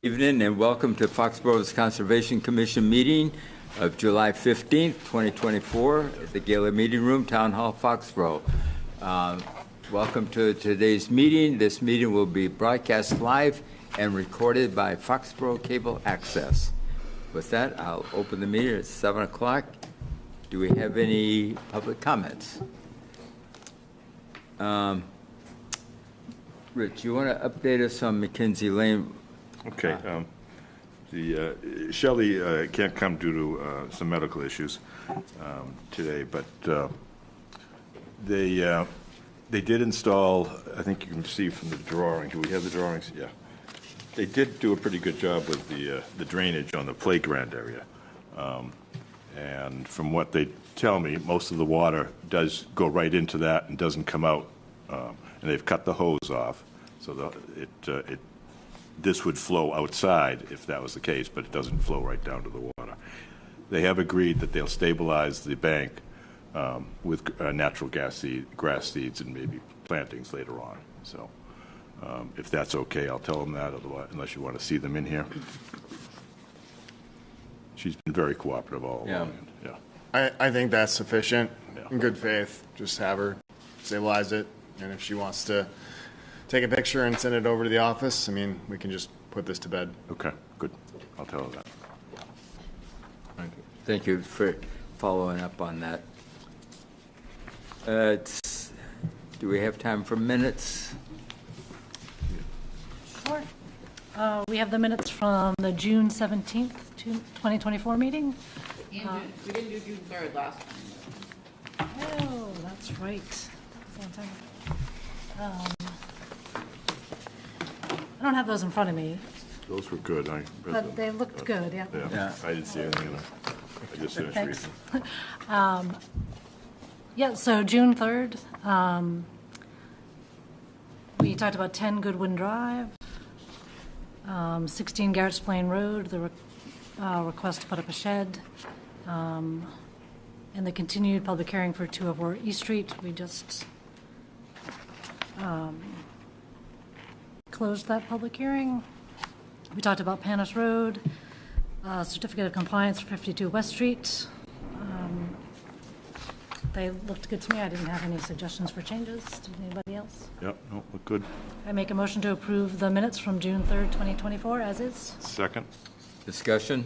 Evening and welcome to Foxborough's Conservation Commission meeting of July 15th, 2024 at the Gala Meeting Room, Town Hall, Foxborough. Welcome to today's meeting. This meeting will be broadcast live and recorded by Foxboro Cable Access. With that, I'll open the meeting at 7 o'clock. Do we have any public comments? Rich, you want to update us on McKinsey Lane? Okay. Shelley can't come due to some medical issues today, but they did install, I think you can see from the drawing, do we have the drawings? Yeah. They did do a pretty good job with the drainage on the playground area. And from what they tell me, most of the water does go right into that and doesn't come out. And they've cut the hose off, so this would flow outside if that was the case, but it doesn't flow right down to the water. They have agreed that they'll stabilize the bank with natural grass seeds and maybe plantings later on. So if that's okay, I'll tell them that, otherwise, unless you want to see them in here. She's been very cooperative all along. Yeah. I think that's sufficient. Yeah. In good faith. Just have her stabilize it. And if she wants to take a picture and send it over to the office, I mean, we can just put this to bed. Okay, good. I'll tell her that. Thank you for following up on that. Do we have time for minutes? Sure. We have the minutes from the June 17th, 2024 meeting. We didn't do June 3rd last time. Oh, that's right. I don't have those in front of me, Those were good. but they looked good, yeah. Yeah, I didn't see anything in it. I just finished Thanks. reading. Yeah, so June 3rd, we talked about 10 Goodwin Drive, 16 Garrett's Plain Road, the request to put up a shed, and the continued public hearing for 204 East Street. We just closed that public hearing. We talked about Panis Road, certificate of compliance for 52 West Street. They looked good to me. I didn't have any suggestions for changes. Did anybody else? Yep, no, look good. I make a motion to approve the minutes from June 3rd, 2024 as is. Second? Discussion?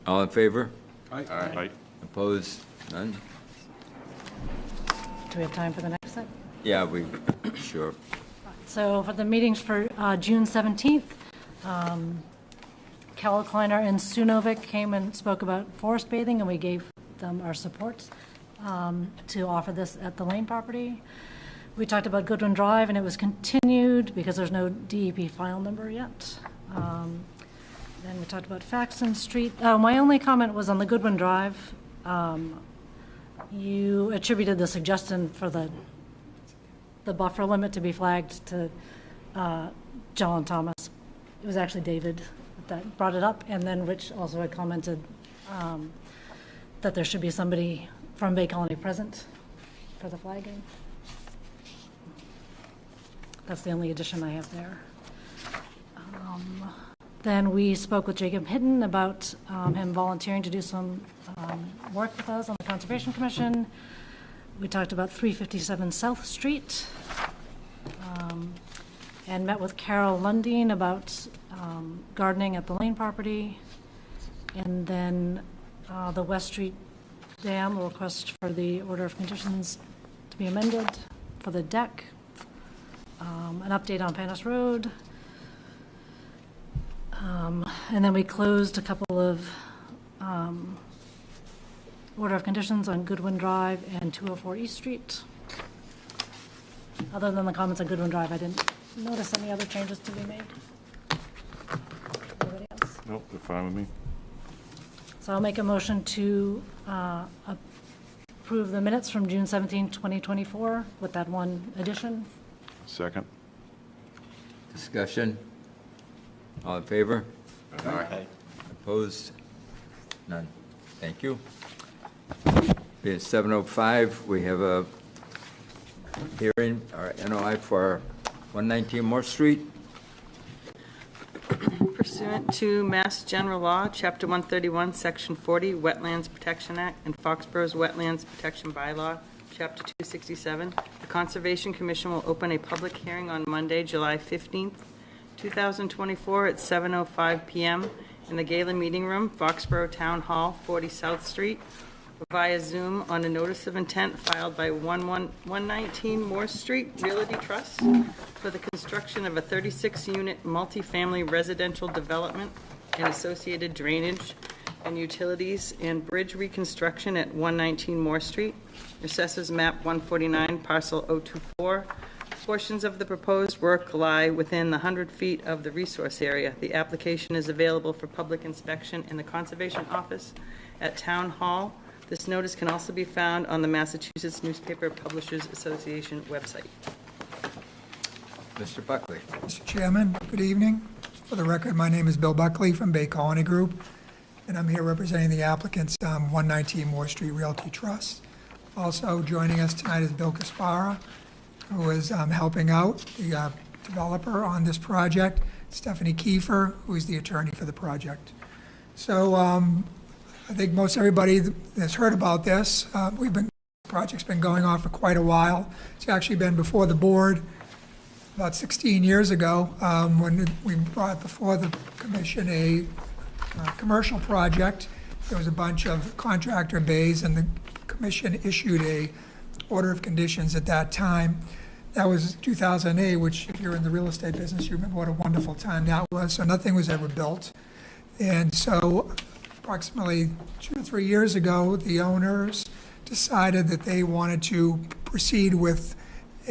All in favor? Aye. Opposed? None? Do we have time for the next set? Yeah, sure. So for the meetings for June 17th, Cal Kleiner and Sunovic came and spoke about forest bathing, and we gave them our support to offer this at the Lane property. We talked about Goodwin Drive, and it was continued because there's no DEP file number yet. Then we talked about Faxon Street. My only comment was on the Goodwin Drive. You attributed the suggestion for the buffer limit to be flagged to John Thomas. It was actually David that brought it up, and then Rich also had commented that there should be somebody from Bay Colony present for the flagging. That's the only addition I have there. Then we spoke with Jacob Hidden about him volunteering to do some work with us on the Conservation Commission. We talked about 357 South Street and met with Carol Lundeen about gardening at the Lane property. And then the West Street Dam, a request for the order of conditions to be amended for the deck, an update on Panis Road. And then we closed a couple of order of conditions on Goodwin Drive and 204 East Street. Other than the comments on Goodwin Drive, I didn't notice any other changes to be made. Anybody else? Nope, they're fine with me. So I'll make a motion to approve the minutes from June 17, 2024 with that one addition. Second? Discussion? All in favor? Aye. Opposed? None. Thank you. It's 7:05. We have a hearing, or NOI for 119 Moore Street. Proceed. Pursuant to Mass General Law, Chapter 131, Section 40, Wetlands Protection Act, and Foxborough's Wetlands Protection Bylaw, Chapter 267, the Conservation Commission will open a public hearing on Monday, July 15th, 2024 at 7:05 p.m. in the Gala Meeting Room, Foxborough Town Hall, 40 South Street, via Zoom on a notice of intent filed by 119 Moore Street Realty Trust for the construction of a 36-unit multifamily residential development and associated drainage and utilities and bridge reconstruction at 119 Moore Street, Assessors Map 149, Parcel 024. Portions of the proposed work lie within the 100 feet of the resource area. The application is available for public inspection in the Conservation Office at Town Hall. This notice can also be found on the Massachusetts Newspaper Publishers Association website. Mr. Buckley. Mr. Chairman, good evening. For the record, my name is Bill Buckley from Bay Colony Group, and I'm here representing the applicants, 119 Moore Street Realty Trust. Also joining us tonight is Bill Caspara, who is helping out the developer on this project, Stephanie Kiefer, who is the attorney for the project. So I think most everybody has heard about this. Project's been going on for quite a while. It's actually been before the board about 16 years ago when we brought before the commission a commercial project. There was a bunch of contractor bays, and the commission issued a order of conditions at that time. That was 2008, which if you're in the real estate business, you remember what a wonderful time that was. So nothing was ever built. And so approximately 2 or 3 years ago, the owners decided that they wanted to proceed with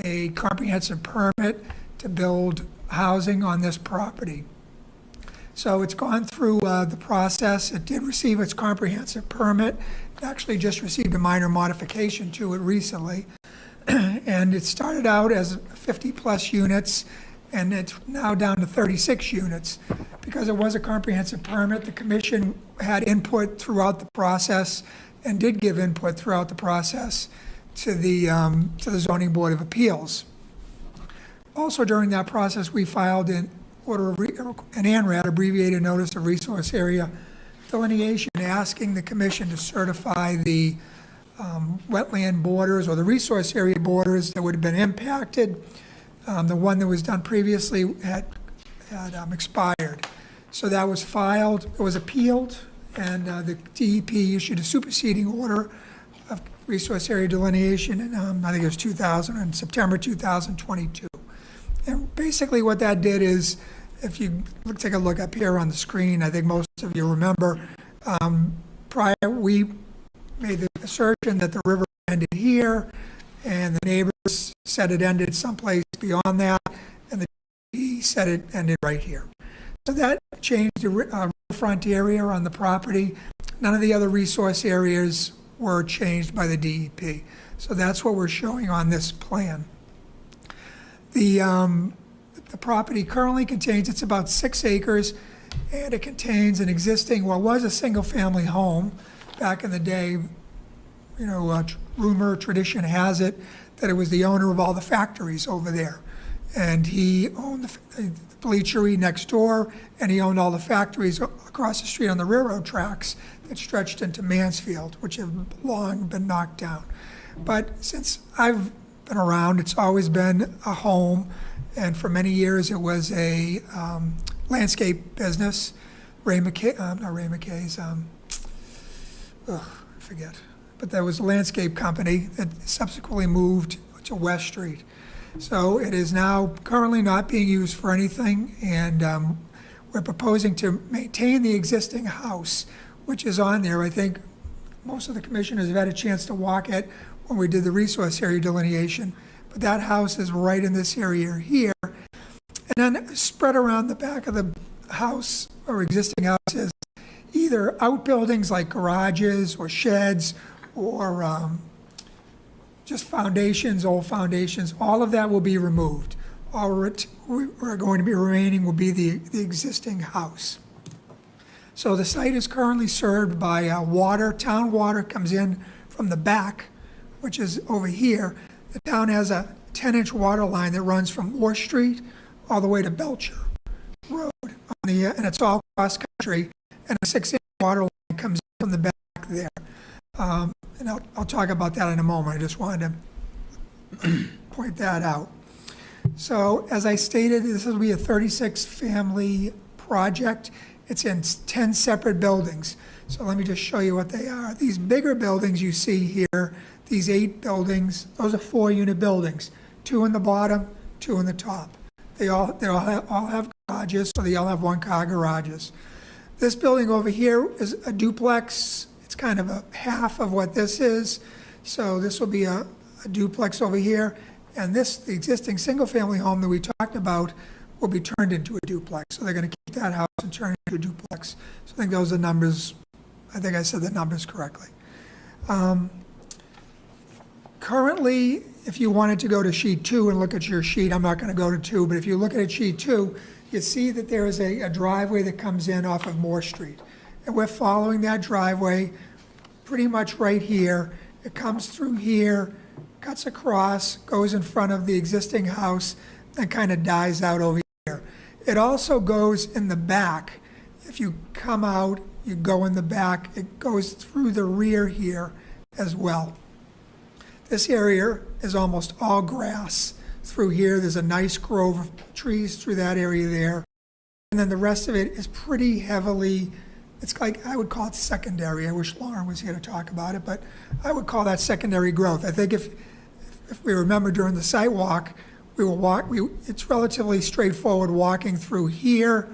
a comprehensive permit to build housing on this property. So it's gone through the process. It did receive its comprehensive permit. It actually just received a minor modification to it recently. And it started out as 50-plus units, and it's now down to 36 units. Because it was a comprehensive permit, the commission had input throughout the process and did give input throughout the process to the Zoning Board of Appeals. Also during that process, we filed an ANRAD, abbreviated Notice of Resource Area Delineation, asking the commission to certify the wetland borders or the resource area borders that would have been impacted. The one that was done previously had expired. So that was filed, it was appealed, and the DEP issued a superseding order of resource area delineation in, I think it was September 2022. And basically what that did is, if you take a look up here on the screen, I think most of you remember, prior we made the assertion that the river ended here, and the neighbors said it ended someplace beyond that, and the DEP said it ended right here. So that changed the riverfront area on the property. None of the other resource areas were changed by the DEP. So that's what we're showing on this plan. The property currently contains, it's about 6 acres, and it contains an existing, what was a single-family home back in the day. You know, tradition has it that it was the owner of all the factories over there. And he owned the bleachery next door, and he owned all the factories across the street on the railroad tracks that stretched into Mansfield, which have long been knocked down. But since I've been around, it's always been a home, and for many years it was a landscape business. Ray McKay's, I forget. But there was a landscape company that subsequently moved to West Street. So it is now currently not being used for anything, and we're proposing to maintain the existing house, which is on there. I think most of the commissioners have had a chance to walk it when we did the resource area delineation, but that house is right in this area here. And then spread around the back of the house or existing houses, either outbuildings like garages or sheds, or just foundations, old foundations. All of that will be removed. All we're going to be remaining will be the existing house. So the site is currently served by water. Town water comes in from the back, which is over here. The town has a 10-inch water line that runs from Moore Street all the way to Belcher Road on and it's all cross country, and a 6-inch water line comes in from the back there. And I'll talk about that in a moment. I just wanted to point that out. So as I stated, this will be a 36-family project. It's in 10 separate buildings. So let me just show you what they are. These bigger buildings you see here, these 8 buildings, those are 4-unit buildings. 2 in the bottom, 2 in the top. They all have garages, so they all have 1-car garages. This building over here is a duplex. It's kind of a half of what this is. So this will be a duplex over here. And this, the existing single-family home that we talked about, will be turned into a duplex. So they're going to keep that house and turn it into a duplex. So I think those are numbers. I think I said the numbers correctly. Currently, if you wanted to go to sheet 2 and look at your sheet, I'm not going to go to 2, but if you look at sheet 2, you see that there is a driveway that comes in off of Moore Street. And we're following that driveway pretty much right here. It comes through here, cuts across, goes in front of the existing house, and kind of dies out over here. It also goes in the back. If you come out, you go in the back, it goes through the rear here as well. This area is almost all grass through here. There's a nice grove of trees through that area there. And then the rest of it is pretty heavily, it's like, I would call it secondary. I wish Lauren was here to talk about it, but I would call that secondary growth. I think if we remember during the site walk, it's relatively straightforward walking through here.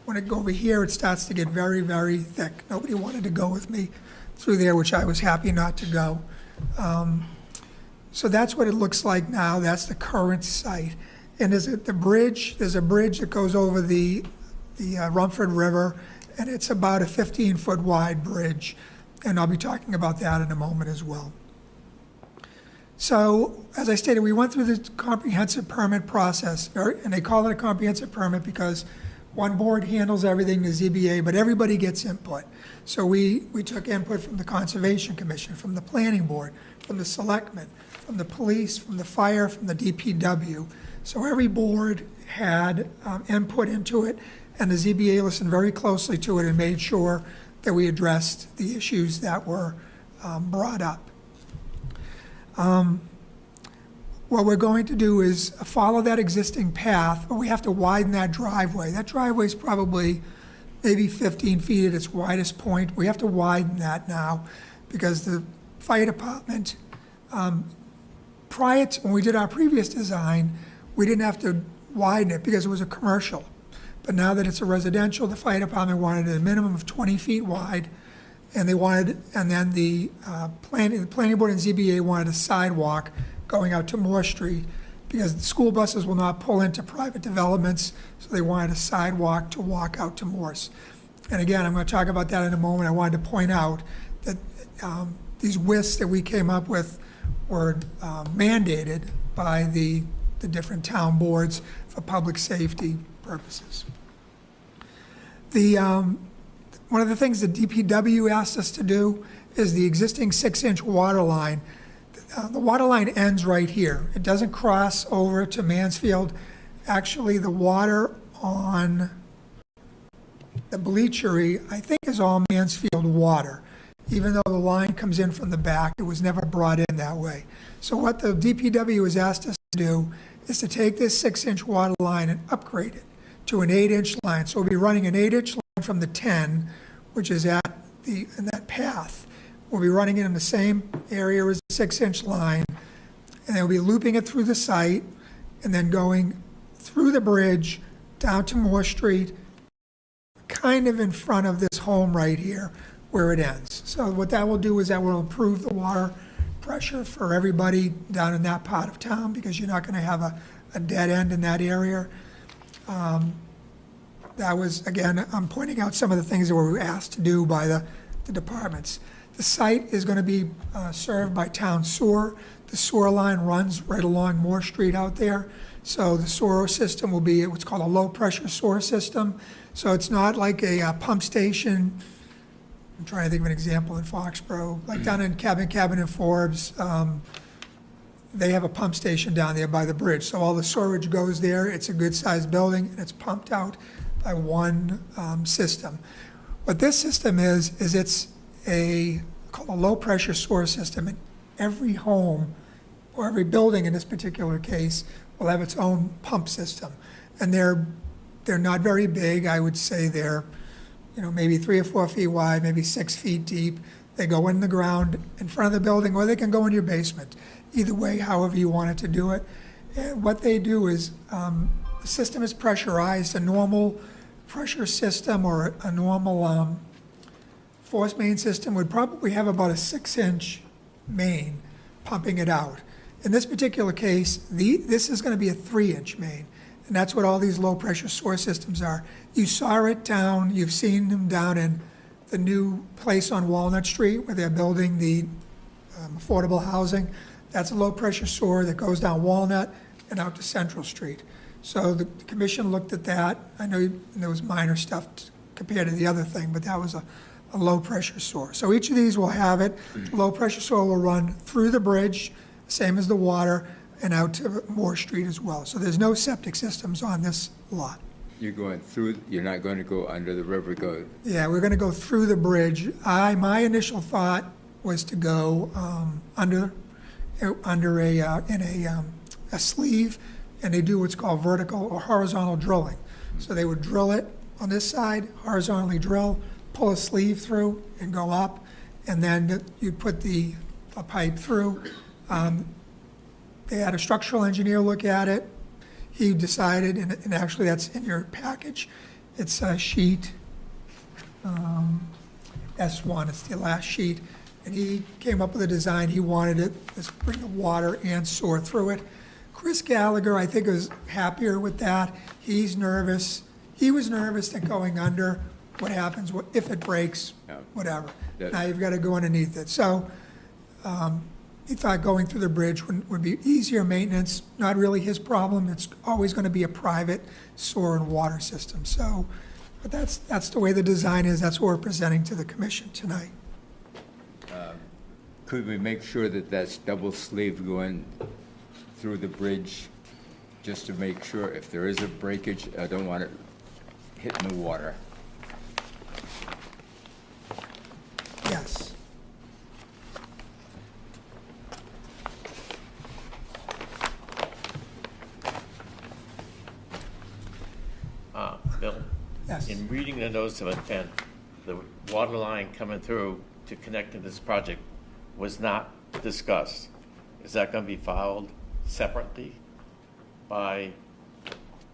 When it go over here, it starts to get very, very thick. Nobody wanted to go with me through there, which I was happy not to go. So that's what it looks like now. That's the current site. And there's a bridge that goes over the Rumford River, and it's about a 15-foot wide bridge. And I'll be talking about that in a moment as well. So, as I stated, we went through the comprehensive permit process, and they call it a comprehensive permit because one board handles everything, the ZBA, but everybody gets input. So we took input from the Conservation Commission, from the Planning Board, from the Selectmen, from the police, from the fire, from the DPW. So every board had input into it, and the ZBA listened very closely to it and made sure that we addressed the issues that were brought up. What we're going to do is follow that existing path, but we have to widen that driveway. That driveway is probably maybe 15 feet at its widest point. We have to widen that now because the fire department, prior to when we did our previous design, we didn't have to widen it because it was a commercial. But now that it's a residential, the fire department wanted a minimum of 20 feet wide, and then the planning board and ZBA wanted a sidewalk going out to Moore Street because the school buses will not pull into private developments, so they wanted a sidewalk to walk out to Morse. And again, I'm going to talk about that in a moment. I wanted to point out that these widths that we came up with were mandated by the different town boards for public safety purposes. One of the things the DPW asked us to do is the existing 6-inch water line. The water line ends right here. It doesn't cross over to Mansfield. Actually, the water on the bleachery, I think, is all Mansfield water. Even though the line comes in from the back, it was never brought in that way. So what the DPW has asked us to do is to take this 6-inch water line and upgrade it to an 8-inch line. So we'll be running an 8-inch line from the 10, which is in that path. We'll be running it in the same area as the 6-inch line, and then we'll be looping it through the site, and then going through the bridge down to Moore Street, kind of in front of this home right here where it ends. So what that will do is that will improve the water pressure for everybody down in that part of town because you're not going to have a dead end in that area. That was, again, I'm pointing out some of the things that we were asked to do by the departments. The site is going to be served by town sewer. The sewer line runs right along Moore Street out there. So the sewer system will be what's called a low-pressure sewer system. So it's not like a pump station. I'm trying to think of an example in Foxborough. Like down in Cabin and Forbes, they have a pump station down there by the bridge. So all the storage goes there. It's a good-sized building, and it's pumped out one system. What this system is it's called a low-pressure source system. And every home or every building in this particular case will have its own pump system. And they're not very big. I would say they're, maybe 3 or 4 feet wide, maybe 6 feet deep. They go in the ground in front of the building, or they can go in your basement. Either way, however you want it to do it. And what they do is, the system is pressurized. A normal pressure system or a normal force main system would probably have about a 6-inch main pumping it out. In this particular case, this is going to be a 3-inch main, and that's what all these low-pressure source systems are. You saw it you've seen them down in the new place on Walnut Street where they're building the affordable housing. That's a low-pressure source that goes down Walnut and out to Central Street. So the commission looked at that. I know there was minor stuff compared to the other thing, but that was a low-pressure source. So each of these will have it. The low-pressure source will run through the bridge, same as the water, and out to Moore Street as well. So there's no septic systems on this lot. You're not going to go under the river, Yeah, we're going to go through the bridge. My initial thought was to go under a sleeve, and they do what's called vertical or horizontal drilling. So they would drill it on this side, horizontally drill, pull a sleeve through and go up, and then you'd put a pipe through. They had a structural engineer look at it. He decided, and actually that's in your package, it's sheet S1, it's the last sheet, and he came up with a design. He wanted it to bring the water and sewer through it. Chris Gallagher, I think, was happier with that. He's nervous. He was nervous that going under, what happens if it breaks, whatever. Now you've got to go underneath it. So he thought going through the bridge would be easier maintenance, not really his problem. It's always going to be a private sewer and water system. So, but that's the way the design is. That's what we're presenting to the commission tonight. Could we make sure that that's double sleeve going through the bridge, just to make sure if there is a breakage, I don't want it hitting the water? Yes. Bill? Yes. In reading the notice of intent, the water line coming through to connect to this project was not discussed. Is that going to be filed separately by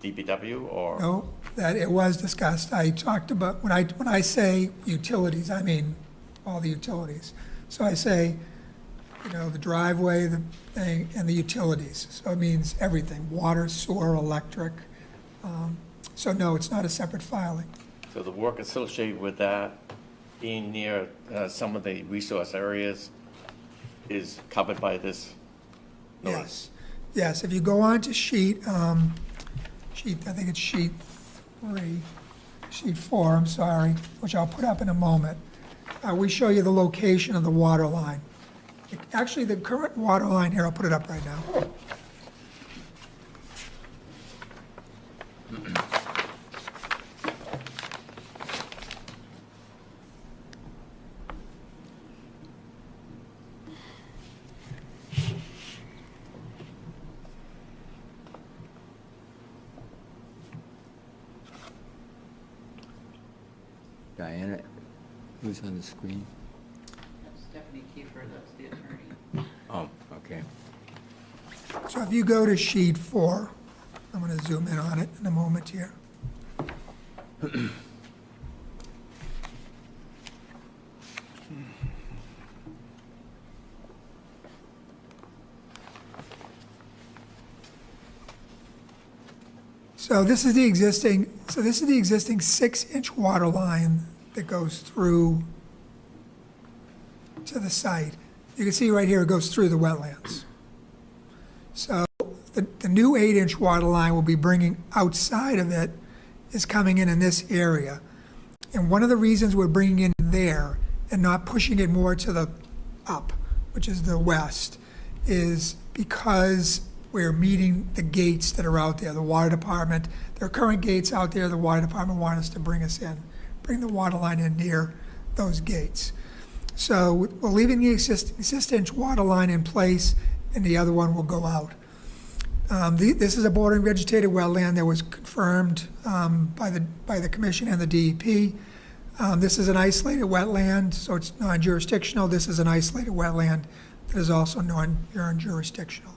DPW or? No, that it was discussed. I talked about, when I say utilities, I mean all the utilities. So I say, the driveway, the thing, and the utilities. So it means everything, water, sewer, electric. So no, it's not a separate filing. So the work associated with that, being near some of the resource areas, is covered by this notice? Yes, if you go on to sheet, I think it's sheet 4, I'm sorry, which I'll put up in a moment. We show you the location of the water line. Actually, the current water line here, I'll put it up right now. Diana, who's on the screen? That's Stephanie Kiefer, that's the attorney. Oh, okay. So if you go to sheet 4, I'm going to zoom in on it in a moment here. So this is the existing 6-inch water line that goes through to the site. You can see right here, it goes through the wetlands. So the new 8-inch water line will be bringing outside of it is coming in this area. And one of the reasons we're bringing in there and not pushing it more to the up, which is the west, is because we're meeting the gates that are out there, the water department. There are current gates out there, the water department wanted us to bring the water line in near those gates. So we're leaving the existing water line in place, and the other one will go out. This is a bordering vegetated wetland that was confirmed by the commission and the DEP. This is an isolated wetland, so it's non-jurisdictional. This is an isolated wetland that is also non-jurisdictional.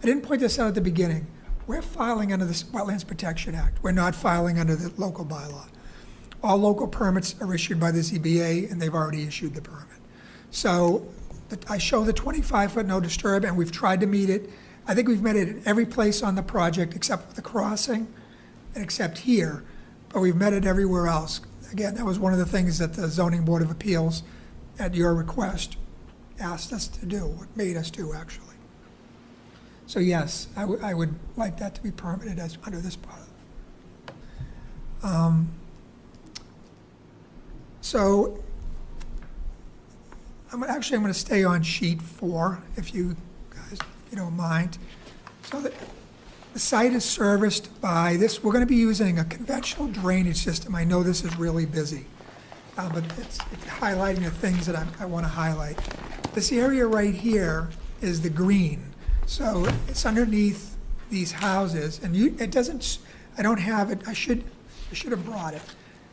I didn't point this out at the beginning. We're filing under the Wetlands Protection Act. We're not filing under the local bylaw. All local permits are issued by the ZBA, and they've already issued the permit. So I show the 25-foot no disturb, and we've tried to meet it. I think we've met it at every place on the project except for the crossing and except here, but we've met it everywhere else. Again, that was one of the things that the Zoning Board of Appeals, at your request, asked us to do, what made us do, actually. So yes, I would like that to be permitted as under this part. So I'm going to stay on sheet 4, if you guys, don't mind. So the site is serviced by this. We're going to be using a conventional drainage system. I know this is really busy, but it's highlighting the things that I want to highlight. This area right here is the green. So it's underneath these houses, and it doesn't, I don't have it, I should have brought it.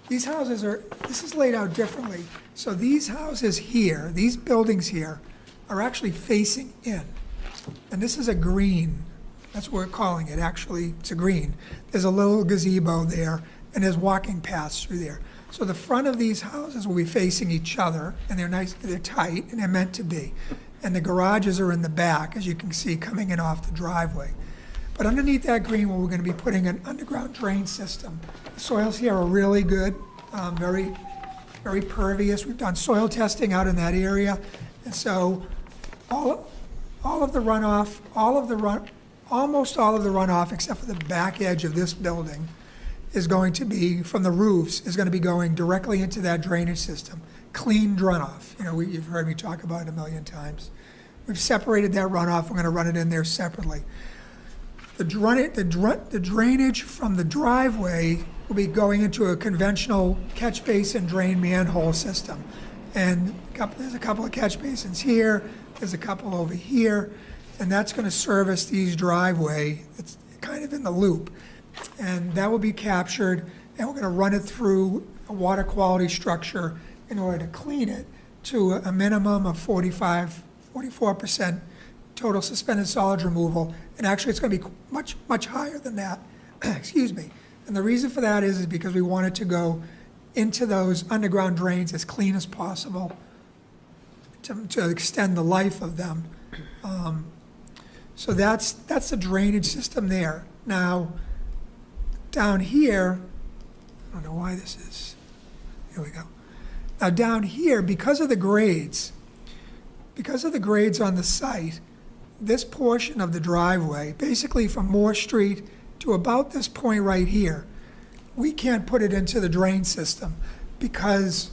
These houses this is laid out differently. So these houses here, these buildings here, are actually facing in. And this is a green, that's what we're calling it, actually, it's a green. There's a little gazebo there, and there's walking paths through there. So the front of these houses will be facing each other, and they're nice, they're tight, and they're meant to be. And the garages are in the back, as you can see, coming in off the driveway. But underneath that green, we're going to be putting an underground drain system. The soils here are really good, very, very pervious. We've done soil testing out in that area. And so all of the runoff, almost all of the runoff, except for the back edge of this building, is going to be, from the roofs, is going to be going directly into that drainage system. Clean runoff. You've heard me talk about it a million times. We've separated that runoff. We're going to run it in there separately. The drainage from the driveway will be going into a conventional catch basin drain manhole system. And there's a couple of catch basins here. There's a couple over here. And that's going to service these driveway. It's kind of in the loop. And that will be captured, and we're going to run it through a water quality structure in order to clean it to a minimum of 44% total suspended solids removal. And actually, it's going to be much, much higher than that. Excuse me. And the reason for that is because we want it to go into those underground drains as clean as possible to extend the life of them. So that's the drainage system there. Now, down here, I don't know why this is. Here we go. Now down here, because of the grades on the site, this portion of the driveway, basically from Moore Street to about this point right here, we can't put it into the drain system because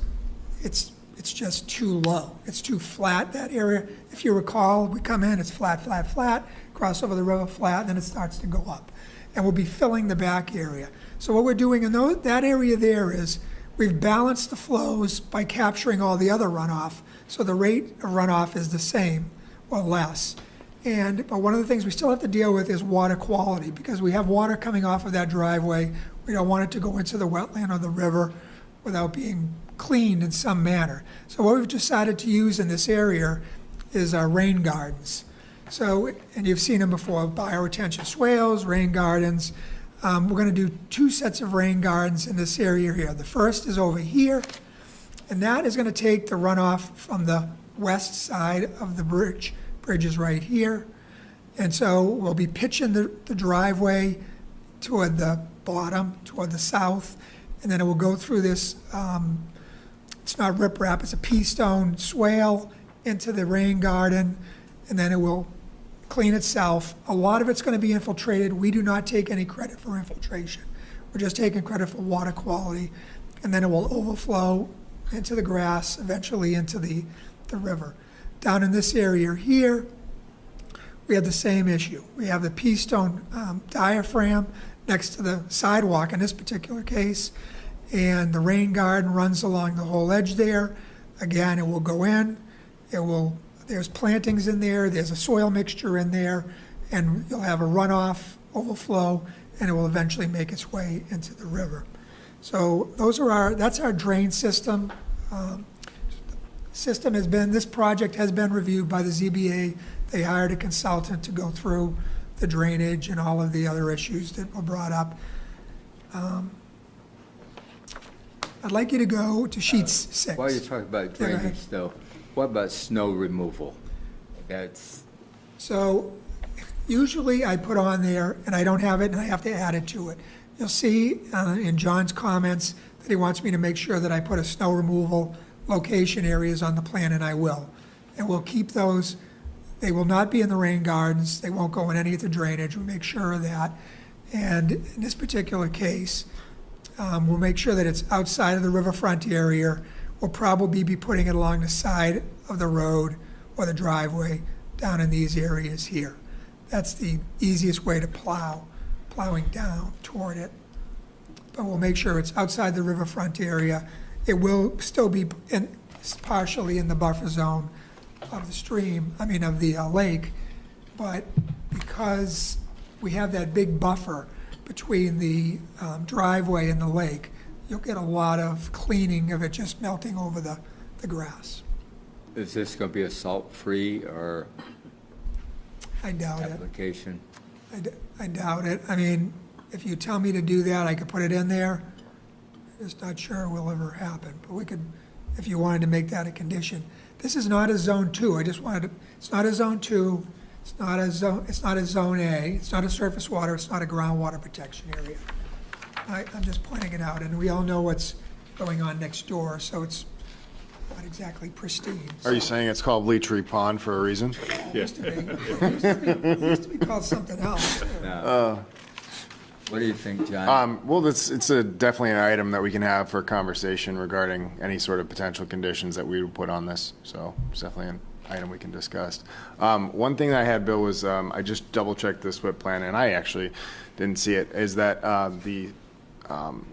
it's just too low. It's too flat, that area. If you recall, we come in, it's flat, flat, flat, cross over the river flat, then it starts to go up. And we'll be filling the back area. So what we're doing in that area there is we've balanced the flows by capturing all the other runoff, so the rate of runoff is the same or less. But one of the things we still have to deal with is water quality, because we have water coming off of that driveway. We don't want it to go into the wetland or the river without being cleaned in some manner. So what we've decided to use in this area is our rain gardens. So, and you've seen them before, bioretention swales, rain gardens. We're going to do 2 sets of rain gardens in this area here. The first is over here, and that is going to take the runoff from the west side of the bridge. Bridge is right here. And so we'll be pitching the driveway toward the bottom, toward the south, and then it will go through this, it's not riprap, it's a pea stone swale into the rain garden, and then it will clean itself. A lot of it's going to be infiltrated. We do not take any credit for infiltration. We're just taking credit for water quality, and then it will overflow into the grass, eventually into the river. Down in this area here, we have the same issue. We have the pea-stone diaphragm next to the sidewalk in this particular case, and the rain garden runs along the whole edge there. Again, it will go in, there's plantings in there, there's a soil mixture in there, and you'll have a runoff overflow, and it will eventually make its way into the river. So that's our drain system. This project has been reviewed by the ZBA. They hired a consultant to go through the drainage and all of the other issues that were brought up. I'd like you to go to sheet 6. While you're talking about go ahead. drainage, though, what about snow removal? That's, So usually I put on there, and I don't have it, and I have to add it to it. You'll see in John's comments that he wants me to make sure that I put a snow removal location areas on the plan, and I will. And we'll keep those. They will not be in the rain gardens. They won't go in any of the drainage. We'll make sure of that. And in this particular case, we'll make sure that it's outside of the riverfront area. We'll probably be putting it along the side of the road or the driveway down in these areas here. That's the easiest way to plowing down toward it. But we'll make sure it's outside the riverfront area. It will still be partially in the buffer zone of the stream, of the lake, but because we have that big buffer between the driveway and the lake, you'll get a lot of cleaning of it just melting over the grass. is this going to be a salt-free or I doubt it. application? I doubt it. If you tell me to do that, I could put it in there. I'm just not sure it will ever happen, but we could, if you wanted to make that a condition. This is not a zone 2. It's not a zone 2. It's not a zone A. It's not a surface water. It's not a groundwater protection area. I'm just pointing it out, and we all know what's going on next door, so it's not exactly pristine. Are you saying it's called Leechery Pond for a reason? It used to be called something else. What do you think, John? Well, it's definitely an item that we can have for conversation regarding any sort of potential conditions that we would put on this. So it's definitely an item we can discuss. One thing that I had, Bill, was I just double-checked this SWIP plan, and I actually didn't see it, is that the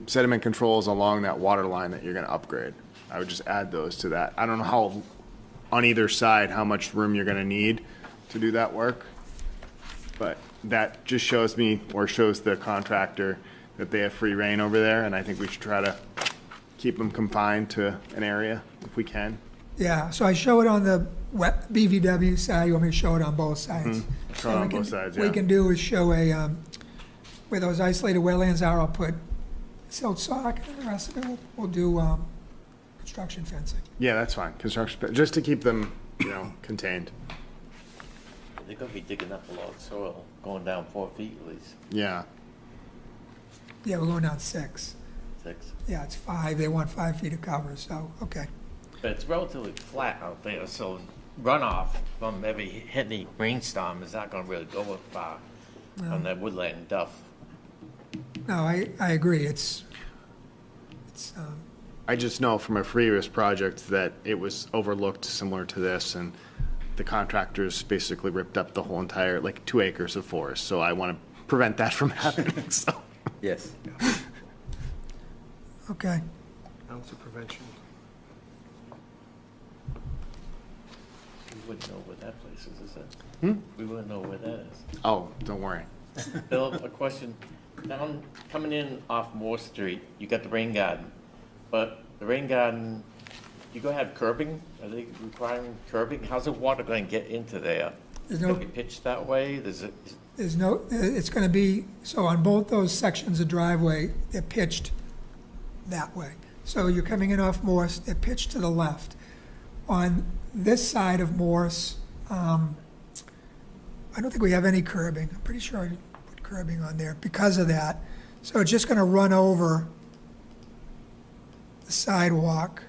sediment controls along that water line that you're going to upgrade. I would just add those to that. I don't know how, on either side, how much room you're going to need to do that work, but that just shows me, or shows the contractor, that they have free reign over there, and I think we should try to keep them confined to an area if we can. Yeah, so I show it on the BVW side. You want me to show it on both sides? Show it on both sides, yeah. What we can do is show where those isolated wetlands are, I'll put silt sock, and the rest of it we'll do construction fencing. Yeah, that's fine. Construction, just to keep them, contained. They're gonna be digging up a lot of soil, going down 4 feet at least, Yeah. Yeah, we're going down 6. 6. Yeah, it's 5. They want 5 feet of cover, so, okay. But it's relatively flat out there, so runoff from every heavy rainstorm is not gonna really go far on that woodland duff. No, I agree. It's I just know from a previous project that it was overlooked similar to this, and the contractors basically ripped up the whole entire, 2 acres of forest. So I want to prevent that from happening, so. Yes. okay. Ounce of prevention. We wouldn't know where that place is it? We wouldn't know where that is. Oh, don't worry. Bill, a question. Down, coming in off Moore Street, you got the rain garden, but the rain garden, you gonna have curbing? Are they requiring curbing? How's the water gonna get into there? There's Gonna no, be pitched that way? it's going to be, so on both those sections of driveway, they're pitched that way. So you're coming in off Morse, they're pitched to the left. On this side of Morse, I don't think we have any curbing. I'm pretty sure I put curbing on there because of that. So it's just going to run over the sidewalk.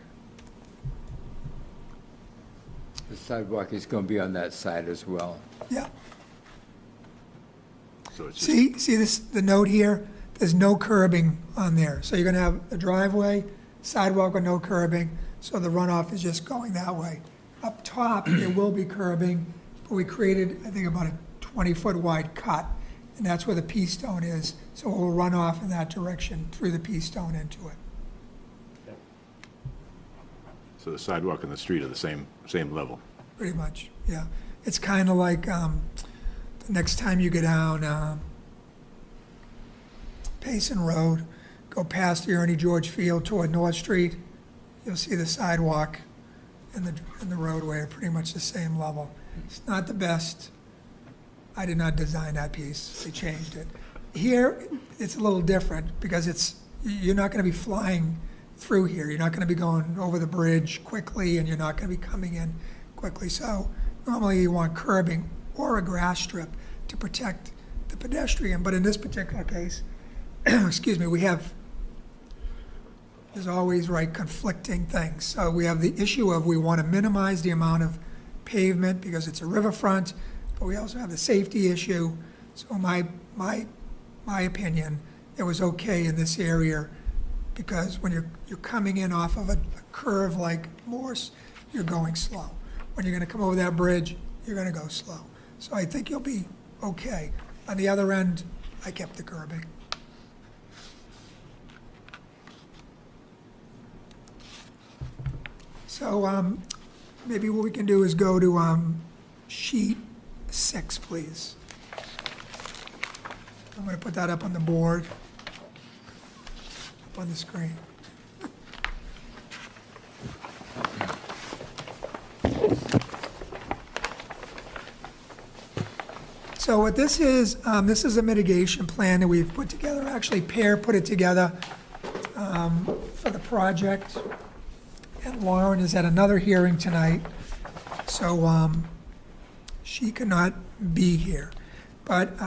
The sidewalk is going to be on that side as well. Yeah. So it's just, See this, the note here? There's no curbing on there. So you're going to have a driveway, sidewalk with no curbing, so the runoff is just going that way. Up top, there will be curbing, but we created, I think, about a 20-foot wide cut, and that's where the P-stone is. So it will run off in that direction through the P-stone into it. So the sidewalk and the street are the same level. Pretty much, yeah. It's kind of like the next time you go down Payson Road, go past the Ernie George Field toward North Street, you'll see the sidewalk and the roadway are pretty much the same level. It's not the best. I did not design that piece. They changed it. Here, it's a little different because you're not going to be flying through here. You're not going to be going over the bridge quickly, and you're not going to be coming in quickly. So normally you want curbing or a grass strip to protect the pedestrian. But in this particular case, excuse me, there's always conflicting things. So we have the issue of we want to minimize the amount of pavement because it's a riverfront, but we also have the safety issue. So my opinion, it was okay in this area because when you're coming in off of a curve like Morse, you're going slow. When you're going to come over that bridge, you're going to go slow. So I think you'll be okay. On the other end, I kept the curbing. So maybe what we can do is go to sheet 6, please. I'm going to put that up on the board, up on the screen. So what this is a mitigation plan that we've put together. Actually, Pear put it together for the project. And Lauren is at another hearing tonight, so she cannot be here. But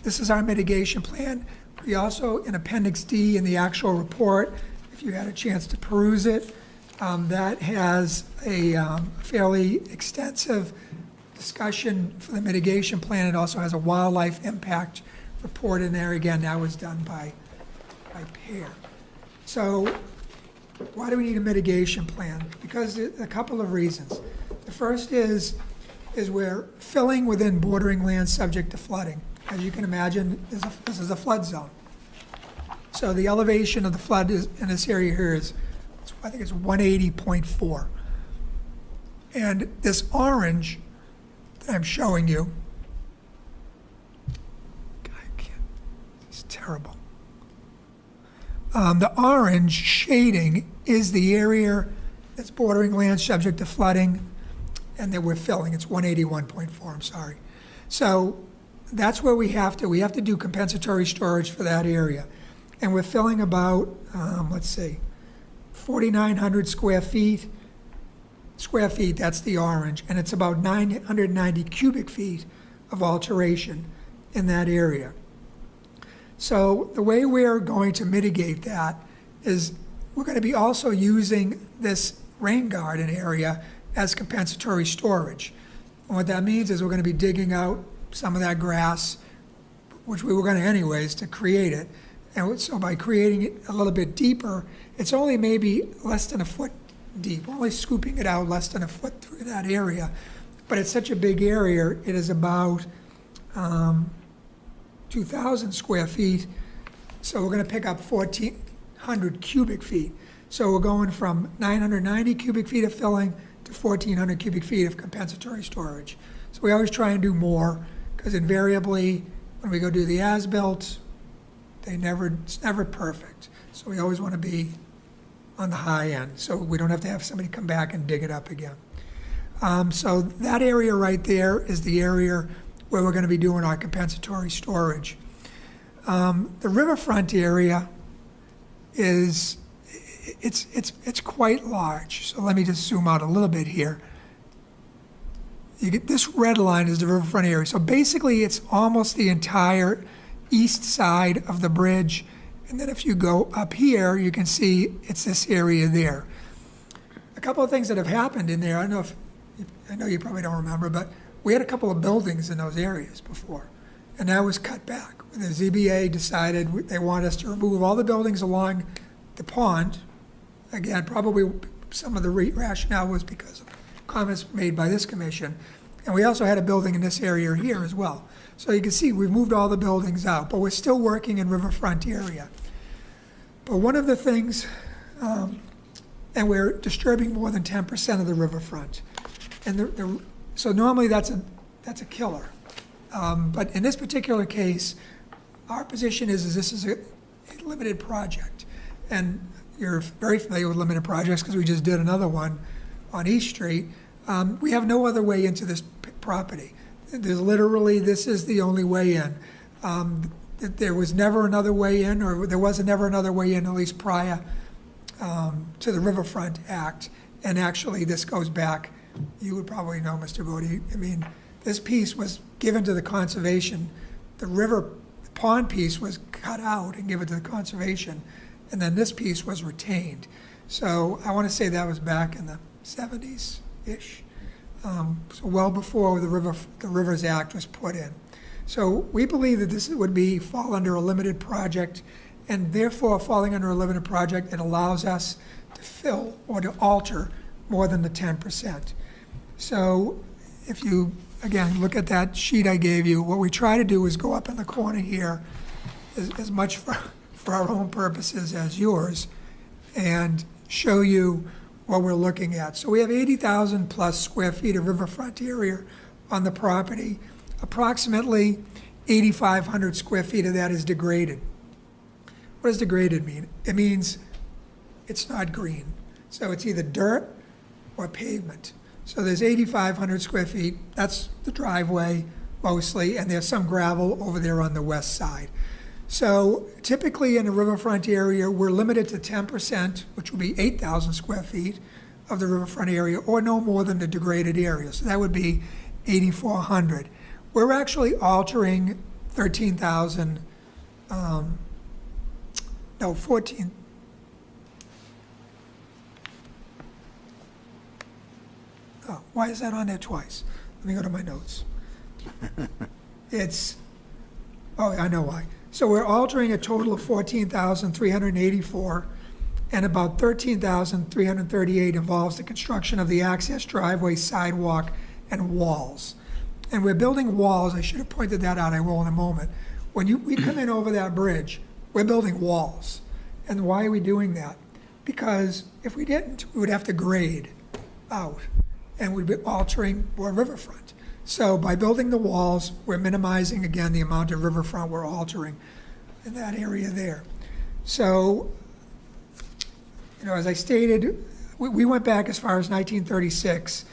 this is our mitigation plan. We also, in Appendix D in the actual report, if you had a chance to peruse it, that has a fairly extensive discussion for the mitigation plan. It also has a wildlife impact report in there. Again, that was done by Pear. So why do we need a mitigation plan? Because a couple of reasons. The first is we're filling within bordering land subject to flooding. As you can imagine, this is a flood zone. So the elevation of the flood in this area here is, I think it's 180.4. And this orange that I'm showing you, it's terrible. The orange shading is the area that's bordering land subject to flooding, and that we're filling. It's 181.4, I'm sorry. So that's where we have to do compensatory storage for that area. And we're filling about, 4,900 square feet. That's the orange, and it's about 990 cubic feet of alteration in that area. So the way we're going to mitigate that is we're going to be also using this rain garden area as compensatory storage. And what that means is we're going to be digging out some of that grass, which we were going to anyways, to create it. And so by creating it a little bit deeper, it's only maybe less than a foot deep, only scooping it out less than a foot through that area. But it's such a big area, it is about 2,000 square feet. So we're going to pick up 1,400 cubic feet. So we're going from 990 cubic feet of filling to 1,400 cubic feet of compensatory storage. So we always try and do more, because invariably, when we go do the as-built, it's never perfect. So we always want to be on the high end, so we don't have to have somebody come back and dig it up again. So that area right there is the area where we're going to be doing our compensatory storage. The riverfront area it's quite large. So let me just zoom out a little bit here. You get this red line is the riverfront area. So basically, it's almost the entire east side of the bridge. And then if you go up here, you can see it's this area there. A couple of things that have happened in there, I know you probably don't remember, but we had a couple of buildings in those areas before, and that was cut back. The ZBA decided they want us to remove all the buildings along the pond. Again, probably some of the rationale was because of comments made by this commission. And we also had a building in this area here as well. So you can see, we've moved all the buildings out, but we're still working in riverfront area. But one of the things, and we're disturbing more than 10% of the riverfront. And so normally that's a killer. But in this particular case, our position is this is a limited project. And you're very familiar with limited projects because we just did another one on East Street. We have no other way into this property. There's literally, this is the only way in. There was never another way in, or there was never another way in, at least prior to the Riverfront Act. And actually, this goes back, you would probably know, Mr. Bodie, I mean, this piece was given to the conservation. The pond piece was cut out and given to the conservation, and then this piece was retained. So I want to say that was back in the 70s-ish, so well before the Rivers Act was put in. So we believe that this would fall under a limited project, and therefore falling under a limited project, it allows us to fill or to alter more than the 10%. So if you, again, look at that sheet I gave you, what we try to do is go up in the corner here, as much for our own purposes as yours, and show you what we're looking at. So we have 80,000 plus square feet of riverfront area on the property. Approximately 8,500 square feet of that is degraded. What does degraded mean? It means it's not green. So it's either dirt or pavement. So there's 8,500 square feet. That's the driveway mostly, and there's some gravel over there on the west side. So typically in a riverfront area, we're limited to 10%, which would be 8,000 square feet of the riverfront area, or no more than the degraded area. So that would be 8,400. We're actually altering 14. Oh, why is that on there twice? Let me go to my notes. I know why. So we're altering a total of 14,384, and about 13,338 involves the construction of the access driveway, sidewalk, and walls. And we're building walls. I should have pointed that out. I will in a moment. When we come in over that bridge, we're building walls. And why are we doing that? Because if we didn't, we would have to grade out, and we'd be altering more riverfront. So by building the walls, we're minimizing, again, the amount of riverfront we're altering in that area there. So, as I stated, we went back as far as 1936,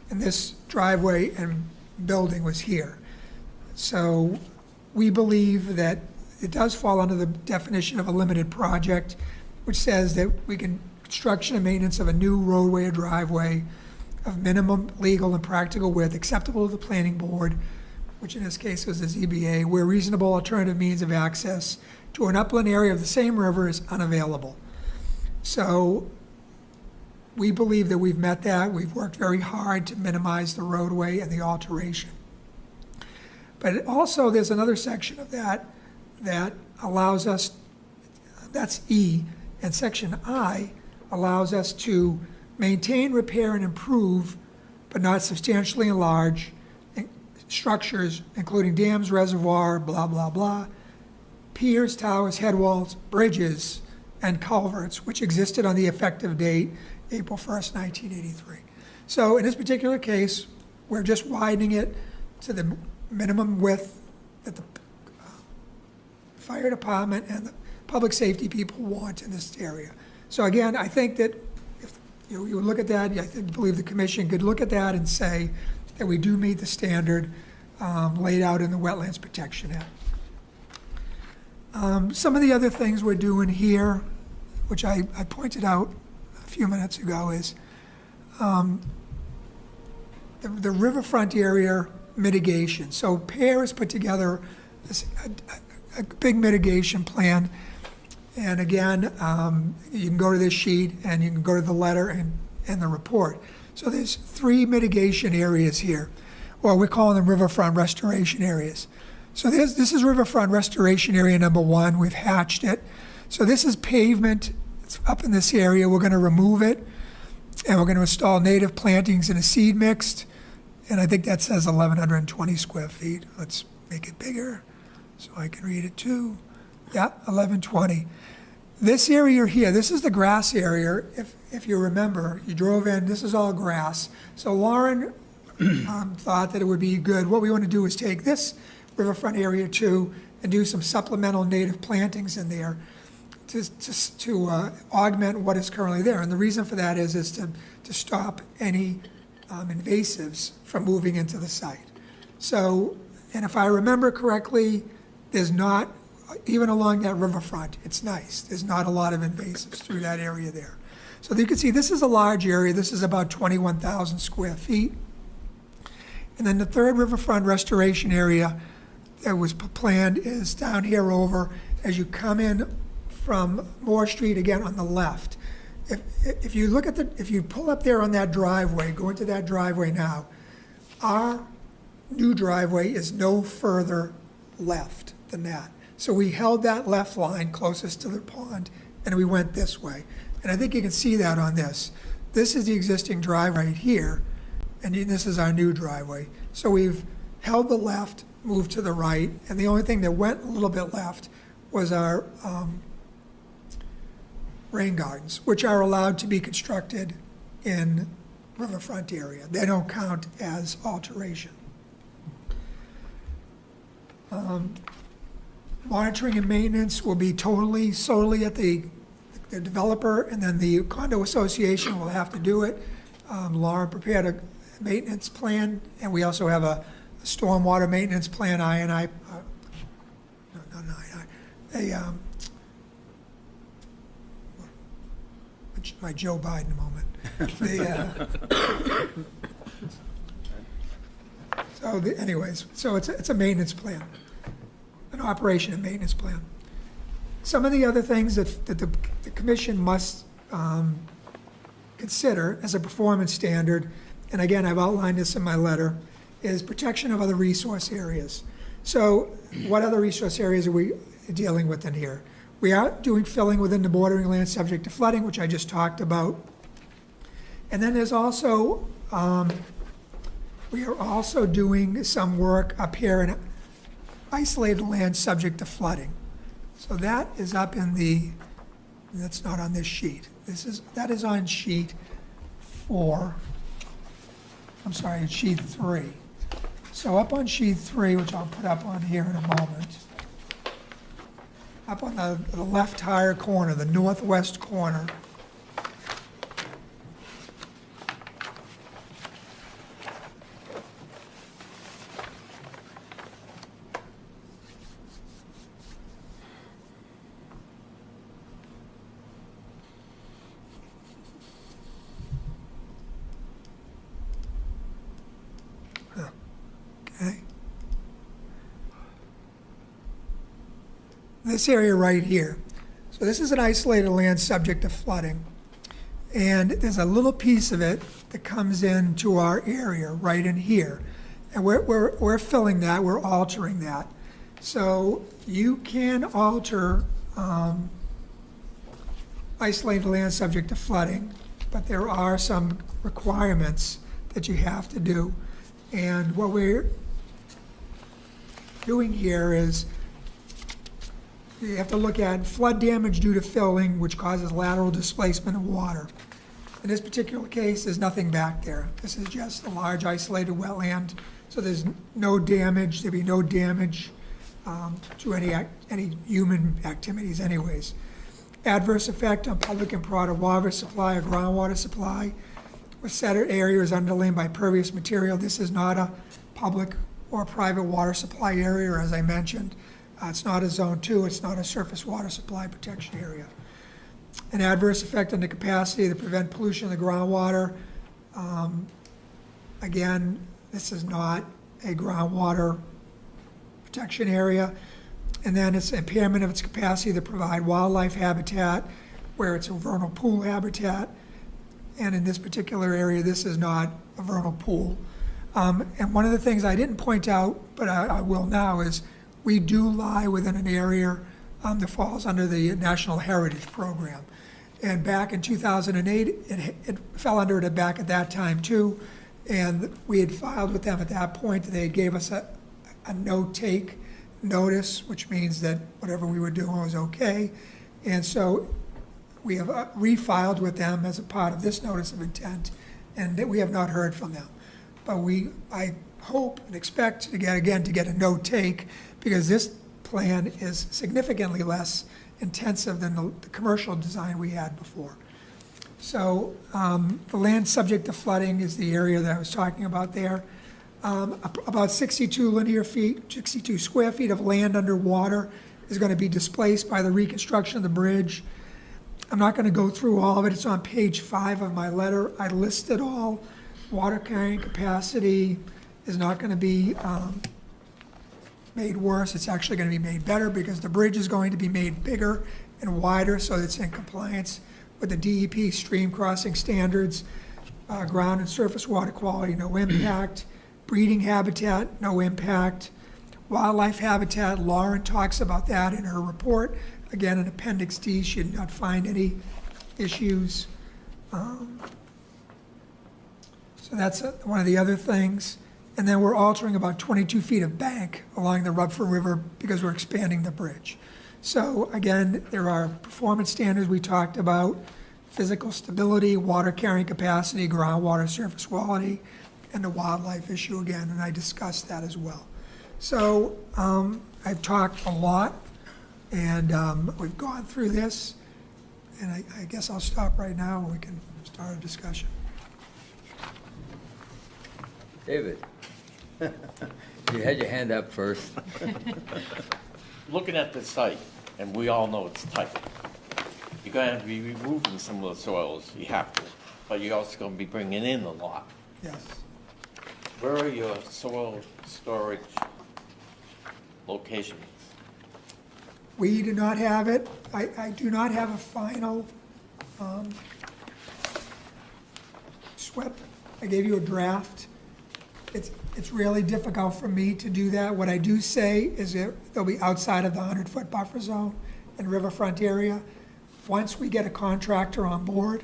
and this driveway and building was here. So we believe that it does fall under the definition of a limited project, which says that we can construction and maintenance of a new roadway or driveway of minimum legal and practical width acceptable to the planning board, which in this case was the ZBA, where reasonable alternative means of access to an upland area of the same river is unavailable. So we believe that we've met that. We've worked very hard to minimize the roadway and the alteration. But also there's another section of that allows us, that's E, and section I allows us to maintain, repair, and improve, but not substantially enlarge, structures, including dams, reservoir, blah, blah, blah, piers, towers, headwalls, bridges, and culverts, which existed on the effective date, April 1st, 1983. So in this particular case, we're just widening it to the minimum width that the fire department and the public safety people want in this area. So again, I think that you would look at that, I believe the commission could look at that and say that we do meet the standard laid out in the Wetlands Protection Act. Some of the other things we're doing here, which I pointed out a few minutes ago, is the riverfront area mitigation. So PAIR has put together a big mitigation plan. And again, you can go to this sheet and you can go to the letter and the report. So there's 3 mitigation areas here, or we're calling them riverfront restoration areas. So this is riverfront restoration area number 1. We've hatched it. So this is pavement. It's up in this area. We're going to remove it, and we're going to install native plantings in a seed mixed, And I think that says 1,120 square feet. Let's make it bigger so I can read it too. Yeah, 1,120. This area here, this is the grass area. If you remember, you drove in, this is all grass. So Lauren thought that it would be good. What we want to do is take this riverfront area too and do some supplemental native plantings in there to augment what is currently there. And the reason for that is to stop any invasives from moving into the site. So, and if I remember correctly, there's not, even along that riverfront, it's nice. There's not a lot of invasives through that area there. So you can see this is a large area. This is about 21,000 square feet. And then the third riverfront restoration area that was planned is down here over as you come in from Moore Street, again on the left. If you look at if you pull up there on that driveway, go into that driveway now, our new driveway is no further left than that. So we held that left line closest to the pond, and we went this way. And I think you can see that on this. This is the existing driveway right here, and this is our new driveway. So we've held the left, moved to the right, and the only thing that went a little bit left was our rain gardens, which are allowed to be constructed in riverfront area. They don't count as alteration. Monitoring and maintenance will be solely at the developer, and then the condo association will have to do it. Laura prepared a maintenance plan, and we also have a stormwater maintenance plan, my Joe Biden moment. So it's a maintenance plan, an operation and maintenance plan. Some of the other things that the commission must consider as a performance standard, and again, I've outlined this in my letter, is protection of other resource areas. So what other resource areas are we dealing with in here? We are doing filling within the bordering land subject to flooding, which I just talked about. And then there's also, we are also doing some work up here in isolated land subject to flooding. So that is up in that's not on this sheet. That is on sheet 4. I'm sorry, it's sheet 3. So up on sheet 3, which I'll put up on here in a moment, up on the left higher corner, the northwest corner, okay. This area right here. So this is an isolated land subject to flooding. And there's a little piece of it that comes into our area right in here. And we're filling that, we're altering that. So you can alter isolated land subject to flooding, but there are some requirements that you have to do. And what we're doing here is you have to look at flood damage due to filling, which causes lateral displacement of water. In this particular case, there's nothing back there. This is just a large isolated wetland, so there's no damage. There'd be no damage to any human activities anyways. Adverse effect on public and private water supply or groundwater supply. Where said area is underlain by pervious material. This is not a public or private water supply area, as I mentioned. It's not a zone 2, it's not a surface water supply protection area. An adverse effect on the capacity to prevent pollution of the groundwater. Again, this is not a groundwater protection area. And then it's impairment of its capacity to provide wildlife habitat, where it's a vernal pool habitat. And in this particular area, this is not a vernal pool. And one of the things I didn't point out, but I will now, is we do lie within an area that falls under the National Heritage Program. And back in 2008, it fell under it back at that time too. And we had filed with them at that point. They gave us a no-take notice, which means that whatever we were doing was okay. And so we have refiled with them as a part of this notice of intent, and that we have not heard from them. But I hope and expect to get a no-take, because this plan is significantly less intensive than the commercial design we had before. So the land subject to flooding is the area that I was talking about there. About 62 linear feet, 62 square feet of land underwater is going to be displaced by the reconstruction of the bridge. I'm not going to go through all of it. It's on page 5 of my letter. I listed all. Water carrying capacity is not going to be made worse. It's actually going to be made better, because the bridge is going to be made bigger and wider so it's in compliance with the DEP stream crossing standards. Ground and surface water quality, no impact. Breeding habitat, no impact. Wildlife habitat, Lauren talks about that in her report. Again, in Appendix D, she did not find any issues. So that's one of the other things. And then we're altering about 22 feet of bank along the Rutherford River because we're expanding the bridge. So again, there are performance standards we talked about: physical stability, water carrying capacity, groundwater surface quality, and the wildlife issue again, and I discussed that as well. So I've talked a lot, and we've gone through this, and I guess I'll stop right now and we can start a discussion. David, you had your hand up first. Looking at the site, and we all know it's tight, you're going to have to be removing some of the soils, you have to, but you're also going to be bringing in a lot. Yes. Where are your soil storage locations? We do not have it. I do not have a final SWIP. I gave you a draft. It's really difficult for me to do that. What I do say is that they'll be outside of the 100-foot buffer zone and riverfront area. Once we get a contractor on board,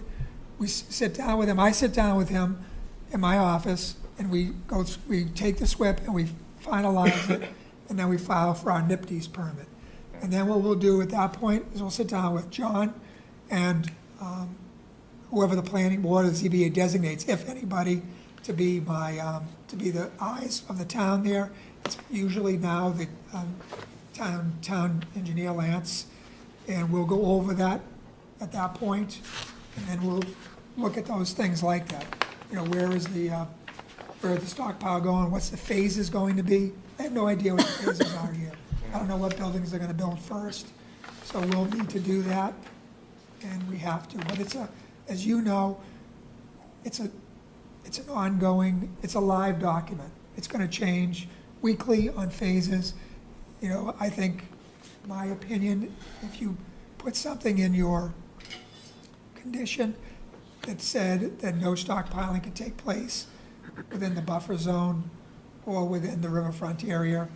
we sit down with him. I sit down with him in my office, and we take the SWIP and we finalize it, and then we file for our NIPD's permit. And then what we'll do at that point is we'll sit down with John and whoever the planning board or the ZBA designates, if anybody, to be the eyes of the town there. It's usually now the town engineer, Lance, and we'll go over that at that point, and then we'll look at those things like that. You know, where is the stockpile going? What's the phases going to be? I have no idea what the phases are here. I don't know what buildings they're going to build first, so we'll need to do that, and we have to. But it's as you know, it's an ongoing, it's a live document. It's going to change weekly on phases. You know, I think, my opinion, if you put something in your condition that said that no stockpiling can take place within the buffer zone or within the riverfront area,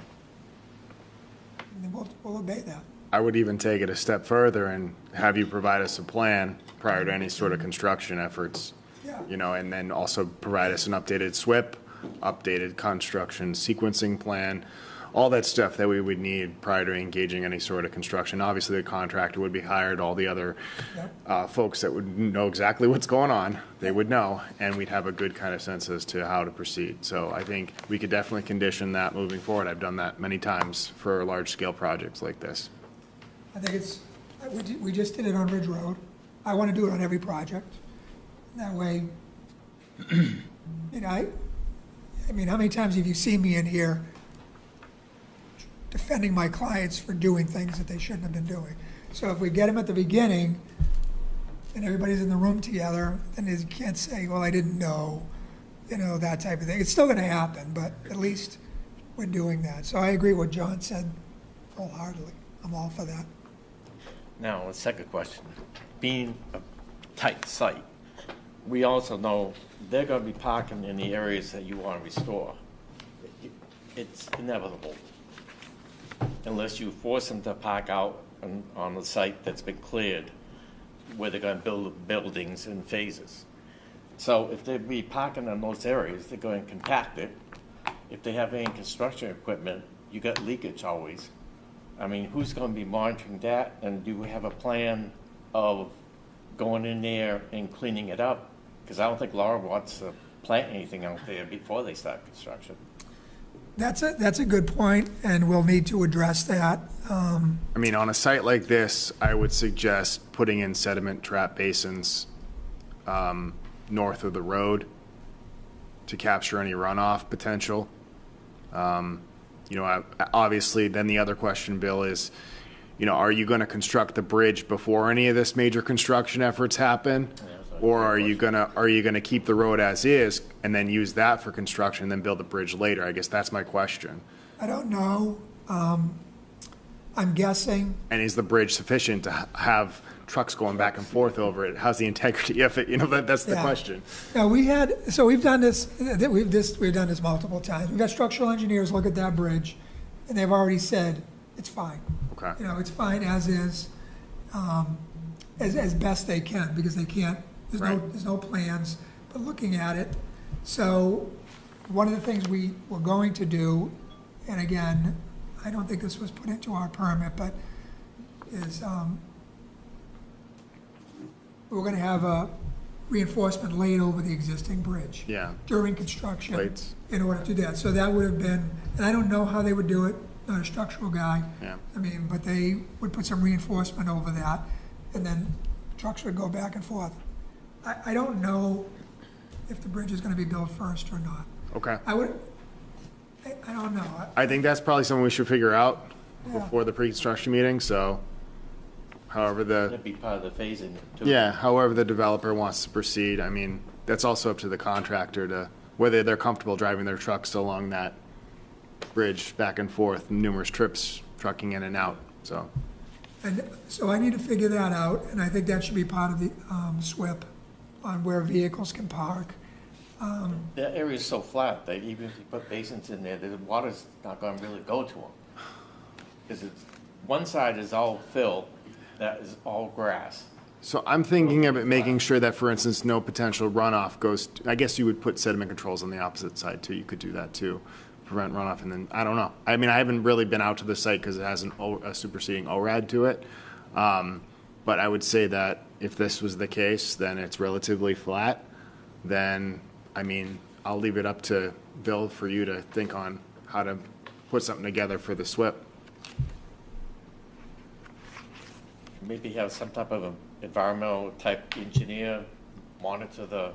then we'll obey that. I would even take it a step further and have you provide us a plan prior to any sort of construction efforts. Yeah. You know, and then also provide us an updated SWIP, updated construction sequencing plan, all that stuff that we would need prior to engaging any sort of construction. Obviously, the contractor would be hired, all the other folks that would know exactly what's going on, they would know, and we'd have a good kind of sense as to how to proceed. So I think we could definitely condition that moving forward. I've done that many times for large-scale projects like this. I think we just did it on Ridge Road. I want to do it on every project. That way, you know, I mean, how many times have you seen me in here defending my clients for doing things that they shouldn't have been doing? So if we get them at the beginning and everybody's in the room together, then you can't say, well, I didn't know, you know, that type of thing. It's still going to happen, but at least we're doing that. So I agree with what John said wholeheartedly. I'm all for that. Now, the second question, being a tight site, we also know they're going to be parking in the areas that you want to restore. It's inevitable, unless you force them to park out on the site that's been cleared, where they're going to build buildings in phases. So if they be parking in those areas, they're going to compact it. If they have any construction equipment, you got leakage always. I mean, who's going to be monitoring that? And do we have a plan of going in there and cleaning it up? Because I don't think Laura wants to plant anything out there before they start construction. That's a good point, and we'll need to address that. I mean, on a site like this, I would suggest putting in sediment trap basins north of the road to capture any runoff potential. You know, obviously, then the other question, Bill, is, you know, are you going to construct the bridge before any of this major construction efforts happen? Or are you gonna keep the road as is and then use that for construction and then build the bridge later? I guess that's my question. I don't know. I'm guessing. And is the bridge sufficient to have trucks going back and forth over it? How's the integrity of it? You know, that's the Yeah. question. No, we've done this, we've done this multiple times. We've got structural engineers look at that bridge, and they've already said, it's fine. Okay. You know, it's fine as is, as best they can, because they can't, Right. there's no plans, but looking at it. So, one of the things we were going to do, and again, I don't think this was put into our permit, but is, we're gonna have a reinforcement laid over the existing bridge. Yeah. During construction. Plates. In order to do that. So that would have been, and I don't know how they would do it, not a structural guy. Yeah. I mean, but they would put some reinforcement over that, and then trucks would go back and forth. I don't know if the bridge is gonna be built first or not. Okay. I don't know. I think that's probably something we should figure out Yeah. before the pre-construction meeting, so however That'd be part of the phasing too. however the developer wants to proceed. I mean, that's also up to the contractor to, whether they're comfortable driving their trucks along that bridge back and forth, numerous trips, trucking in and out, so. And so I need to figure that out, and I think that should be part of the SWIP on where vehicles can park. That area's so flat that even if you put basins in there, the water's not gonna really go to them. Because one side is all fill, that is all grass. So I'm thinking of it making sure that, for instance, no potential runoff goes, I guess you would put sediment controls on the opposite side too. You could do that too, prevent runoff, and then, I don't know. I mean, I haven't really been out to the site because it has a superseding ORAD to it. But I would say that if this was the case, then it's relatively flat. Then, I mean, I'll leave it up to Bill for you to think on how to put something together for the SWIP. Maybe have some type of an environmental type engineer monitor the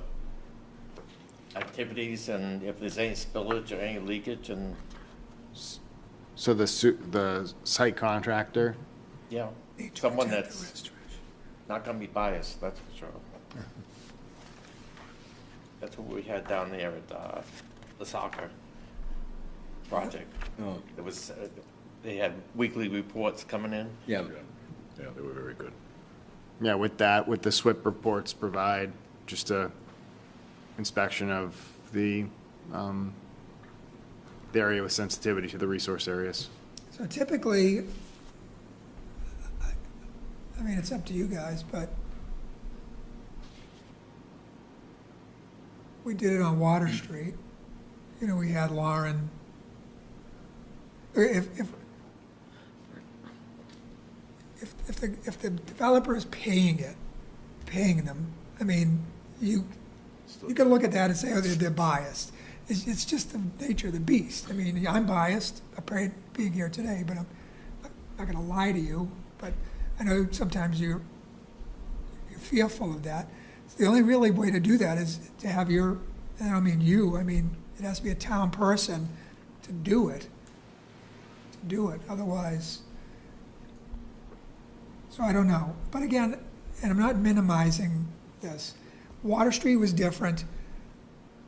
activities and if there's any spillage or any leakage and, So the site contractor, yeah, Need to someone protect the that's restoration. not gonna be biased, that's for sure. That's what we had down there at the soccer project. Oh, It was, they had weekly reports coming in. yeah. Yeah, they were very good. yeah, with the SWIP reports provide just a inspection of the area with sensitivity to the resource areas. So typically, I mean, it's up to you guys, but we did it on Water Street. You know, we had Lauren, if the developer is paying them, I mean, you can look at that and say, oh, they're biased. It's just the nature of the beast. I mean, I'm biased, afraid being here today, but I'm not gonna lie to you, but I know sometimes you're fearful of that. The only really way to do that is to have and I don't mean you, I mean, it has to be a town person to do it. Otherwise, so I don't know. But again, and I'm not minimizing this, Water Street was different.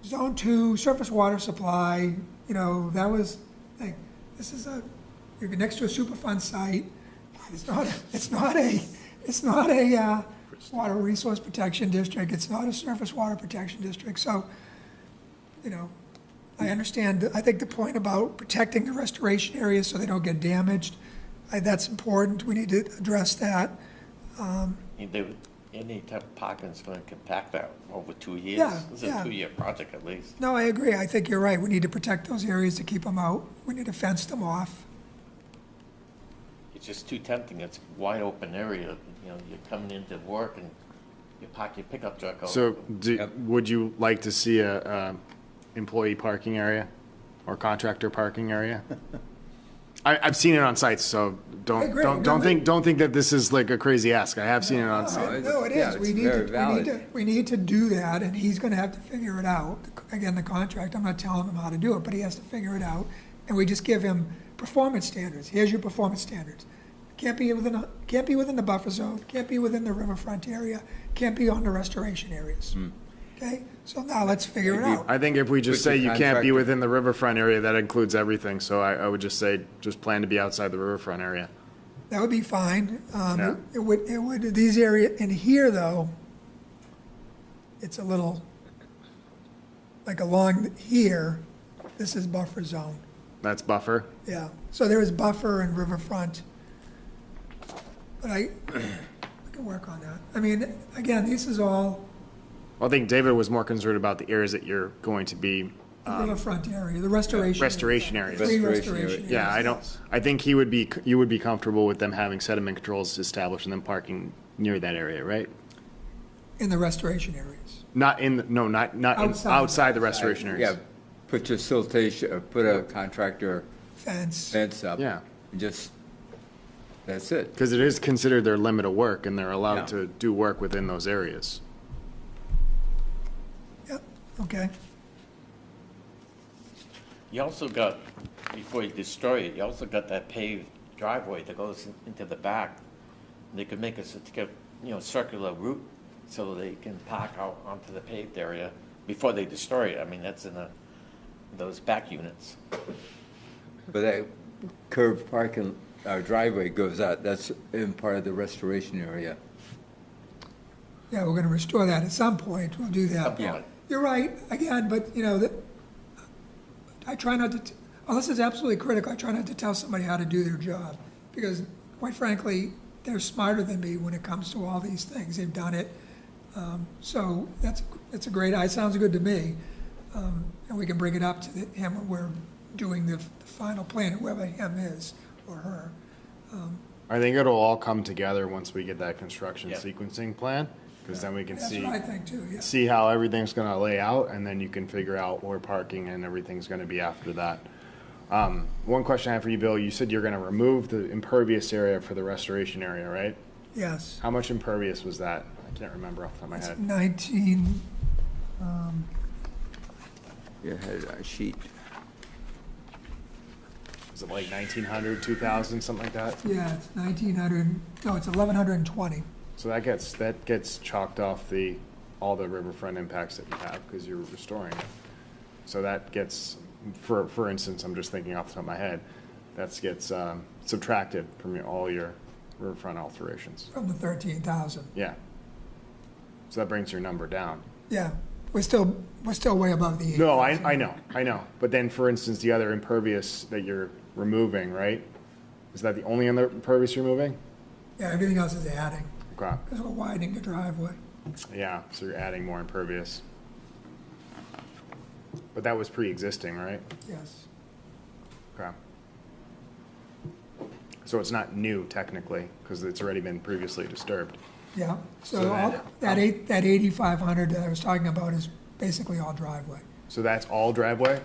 Zone 2, surface water supply, you know, that was, like, you're next to a Superfund site. It's not a water resource protection district. It's not a surface water protection district. So, you know, I understand, I think the point about protecting the restoration areas so they don't get damaged, that's important. We need to address that. any type of parking is going to compact that over 2 years. Yeah, It's yeah. a 2-year project at least. No, I agree. I think you're right. We need to protect those areas to keep them out. We need to fence them off. It's just too tempting. It's a wide open area. You know, you're coming into work and you park your pickup truck out. So would you like to see a employee parking area or contractor parking area? I've seen it on sites, so I agree. don't think that this is like a crazy ask. I have seen it on sites. No, it Yeah, is. it's We need very to, valid. we need to do that, and he's gonna have to figure it out. Again, the contract, I'm not telling him how to do it, but he has to figure it out. And we just give him performance standards. Here's your performance standards. Can't be within the buffer zone, can't be within the riverfront area, can't be on the restoration areas. Okay? So now let's figure it out. I think if we just Put say the you can't be contractor- within the riverfront area, that includes everything. So I would just say, just plan to be outside the riverfront area. That would be fine. Yeah. It would, these areas, in here though, it's a little, like along here, this is buffer zone. That's buffer. Yeah, so there is buffer and riverfront. But I can work on that. I mean, again, this is all Well, I think David was more concerned about the areas that you're going to be the riverfront area, the restoration. restoration areas. Three Restoration restoration area. areas. Yeah, yes. I think you would be comfortable with them having sediment controls established and them parking near that area, right? In the restoration areas. Not outside the restoration Yeah, areas. put your siltation, put a contractor Fence. fence up. Yeah. And just, that's it. Because it is considered their limit of work and they're Yeah. allowed to do work within those areas. Yep, okay. You also got, before you destroy it, you also got that paved driveway that goes into the back. They could make a circular route so they can park out onto the paved area before they destroy it. I mean, that's in those back units. But that curved parking, driveway goes out, that's in part of the restoration area. Yeah, we're gonna restore that at some point. We'll do that. Yeah. You're right, again, but, I try not to, unless it's absolutely critical, I try not to tell somebody how to do their job. Because quite frankly, they're smarter than me when it comes to all these things. They've done it. So that's a great, it sounds good to me. And we can bring it up to him when we're doing the final plan, whoever him is or her. I think it'll all come together once we get that construction Yeah. sequencing plan, because then we can That's see. what I think too, yeah. see how everything's going to lay out, and then you can figure out where parking and everything's going to be after that. One question I have for you, Bill, you said you're going to remove the impervious area for the restoration area, right? Yes. How much impervious was that? I can't remember off the top of my It's head. 19, You had a sheet. Was it like 1,900, 2,000, something like that? yeah, it's 1,900, no, it's 1,120. So that gets chalked off all the riverfront impacts that you have because you're restoring it. So that gets, for instance, I'm just thinking off the top of my head, that gets subtracted from all your riverfront alterations. From the 13,000. Yeah. So that brings your number down. Yeah, we're still way above the 8,000. No, I know. But then, for instance, the other impervious that you're removing, right? Is that the only other impervious you're removing? Yeah, everything else is adding, Okay. because we're widening the driveway. Yeah, so you're adding more impervious. But that was pre-existing, right? Yes. Okay. So it's not new technically, because it's already been previously disturbed. Yeah, So so then- that 8,500 that I was talking about is basically all driveway. So that's all driveway?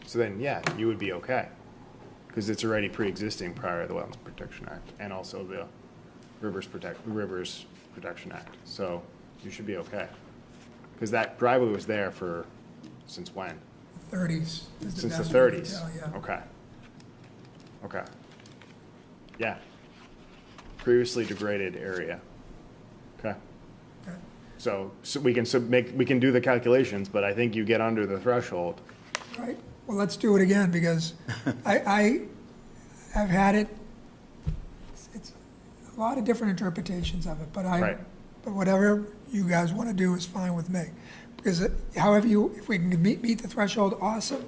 So then, yeah, you would be okay. Because it's already pre-existing prior to the Wetlands Protection Act and also the Rivers Protection Act. So you should be okay. Because that driveway was there since when? 30s is the Since the best we can 30s? tell, yeah. Okay. Okay. Yeah. Previously degraded area. Okay. Okay. So we can do the calculations, but I think you get under the threshold. Right, well, let's do it again, because I have had it, it's a lot of different interpretations of it, but Right. but whatever you guys want to do is fine with me. Because however if we can meet the threshold, awesome,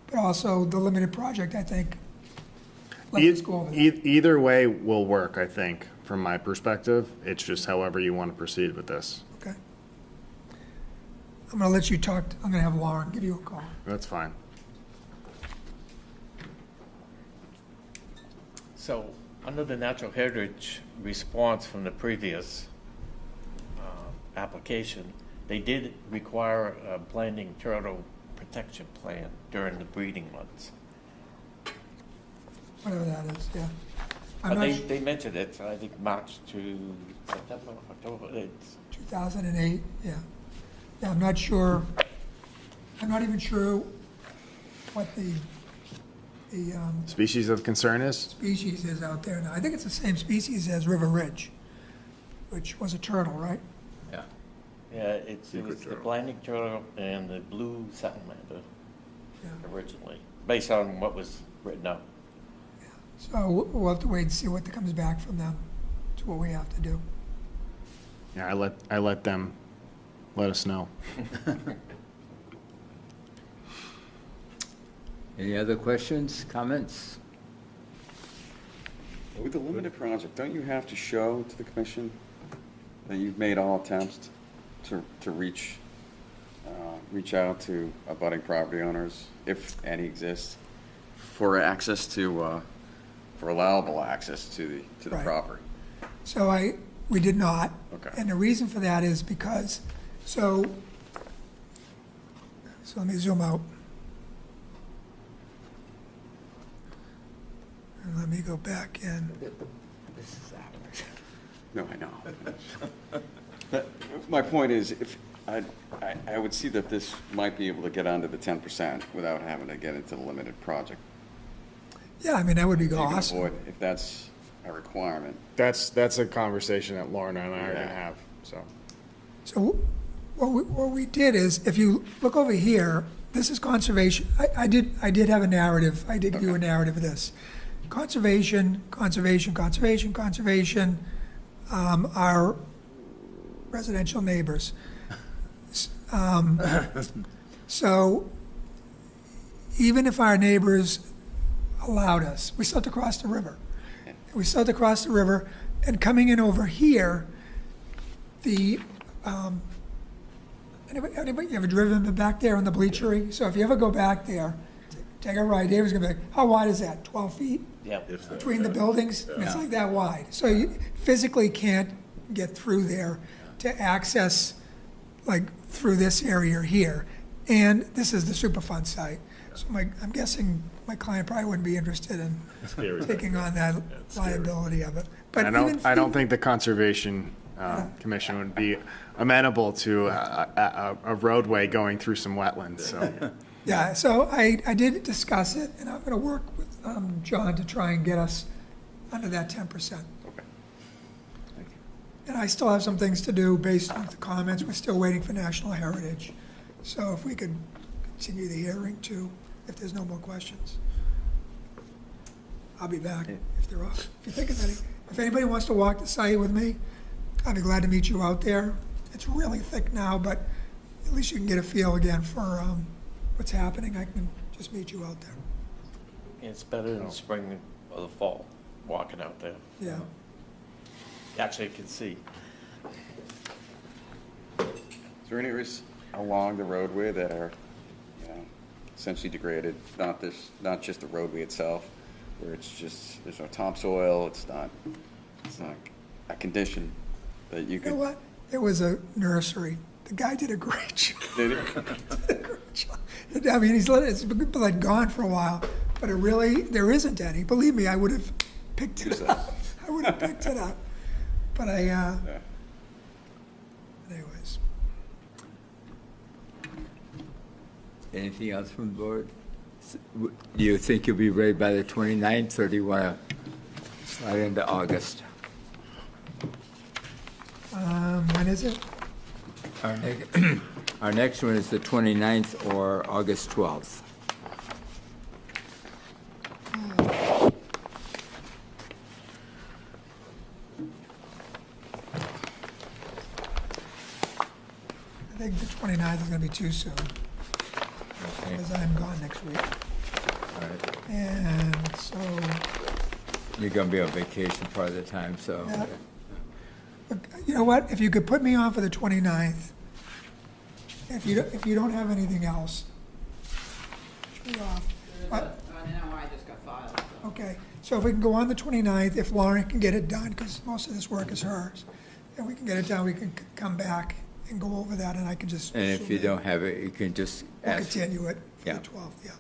but also the limited project, I think. let's go over that. Either way will work, I think, from my perspective. It's just however you want to proceed with this. Okay. I'm going to let you talk, I'm going to have Lauren give you a call. That's fine. So, under the natural heritage response from the previous application, they did require a blending turtle protection plan during the breeding months. Whatever that is, yeah. I'm But not, they mentioned it, I think March to September, October, it's, 2008, yeah. Yeah, I'm not sure, I'm not even sure what the Species of concern is? species is out there now. I think it's the same species as River Ridge, which was a turtle, right? Yeah. yeah, it was the blending turtle and the blue salamander Yeah. originally, based on what was written up. So we'll have to wait and see what comes back from them to what we have to do. Yeah, I let them let us know. Any other questions, comments? With the limited project, don't you have to show to the commission that you've made all attempts to reach out to abutting property owners, if any exist, for access to, for allowable access to the Right. property? So we did not. Okay. And the reason for that is because, so let me zoom out. And let me go back in. This is ours. No, I know. But my point is, if, I would see that this might be able to get under the 10% without having to get into the limited project. Yeah, I mean, that would be You can awesome. avoid, if that's a requirement. That's a conversation that Lauren and I are gonna have, so. So what we did is, if you look over here, this is conservation. I did have a narrative. I did give you a narrative of this. Conservation, conservation, conservation, conservation, our residential neighbors. So even if our neighbors allowed us, we still have to cross the river. We still have to cross the river, and coming in over here, the, anybody, you ever driven back there on the bleachery? So if you ever go back there, take a ride, David's gonna be like, how wide is that, 12 feet? Yeah. Between the buildings? It's like that wide. So you physically can't get through there to access, like, through this area here. And this is the Superfund site. So I'm guessing my client probably wouldn't be interested in taking on that liability of it. But I don't think the Conservation Commission would be amenable to a roadway going through some wetlands, so. Yeah, so I did discuss it, and I'm going to work with John to try and get us under that 10%. And I still have some things to do based on the comments. We're still waiting for National Heritage. So if we could continue the hearing too, if there's no more questions. I'll be back if there are. If you think of any, if anybody wants to walk the site with me, I'd be glad to meet you out there. It's really thick now, but at least you can get a feel again for what's happening. I can just meet you out there. It's better in the spring or the fall, walking out there. Yeah. Actually, you can see. Is there any areas along the roadway that are, essentially degraded? Not just the roadway itself, where it's just, there's no topsoil, it's not a condition that you You know could. what? It was a nursery. The guy did a great job. Did it? Did a great job. I mean, it's been like gone for a while, but there isn't any. Believe me, I would have picked it up. I would have picked it up. But Yeah. anyways. Anything else from the board? Do you think you'll be ready by the 29th, or do you want to slide into August? When is it? Our next one is the 29th or August 12th. I think the 29th is going to be too soon, Okay. because I'm gone next week. All right. And so You're going to be on vacation part of the time, so. Yeah. But you know what? If you could put me on for the 29th, if you don't have anything else, push me off. But, I just got filed, so. okay, so if we can go on the 29th, if Lauren can get it done, because most of this work is hers, and we can get it done, we can come back and go over that, and I can just. And if you zoom in. don't have it, you can just We'll ask. continue it for Yeah. the 12th, yeah.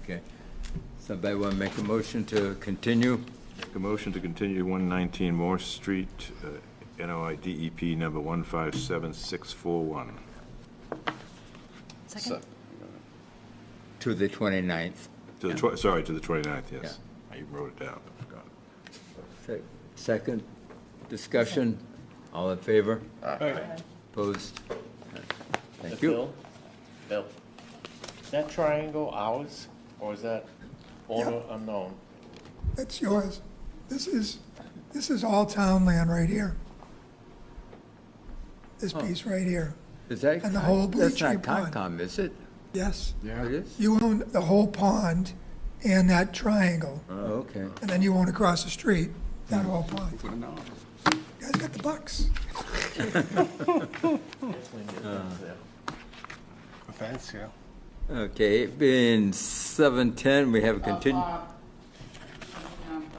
Okay. Somebody want to make a motion to continue? Make a motion to continue 119 Morse Street, NOI DEP number 157641. Second? To the 29th. To the, to the 29th, yes. I wrote it down, but forgot it. Second discussion, all in favor? Opposed? Thank you. Bill, is that triangle ours, or is that owner unknown? That's yours. This is all town land right here. This piece right here. Is that, And the whole that's not Bleach Pond. Concom, is it? Yes. Yeah, it is? You own the whole pond and that triangle, Oh, okay. and then you own across the street, that whole pond. You guys got the bucks. Offense, yeah. Okay, it being 7:10, we have a continue. The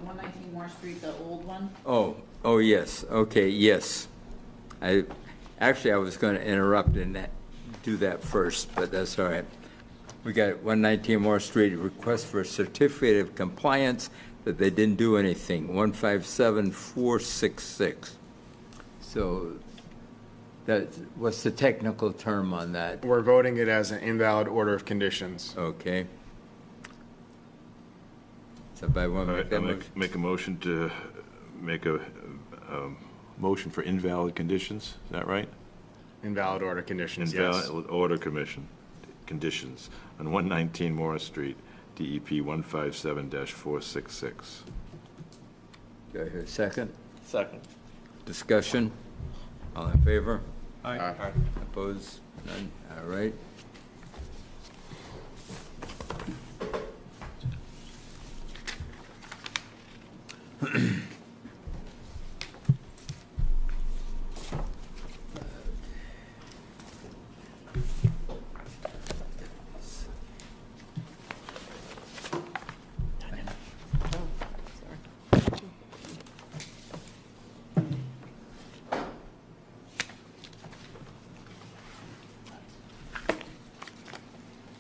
119 Moore Street, the old one. Oh, yes, okay, yes. I was going to interrupt and do that first, but that's all right. We got 119 Moore Street, request for a certificate of compliance that they didn't do anything, 157466. So what's the technical term on that? We're voting it as an invalid order of conditions. Okay. Somebody want to All make right, that I'll motion? make a motion to make a motion for invalid conditions, is that right? Invalid order conditions, yes. Invalid order conditions on 119 Morris Street, DEP 157-466. Do I hear a second? Second. Discussion? All in favor? Aye. Opposed? None? All right.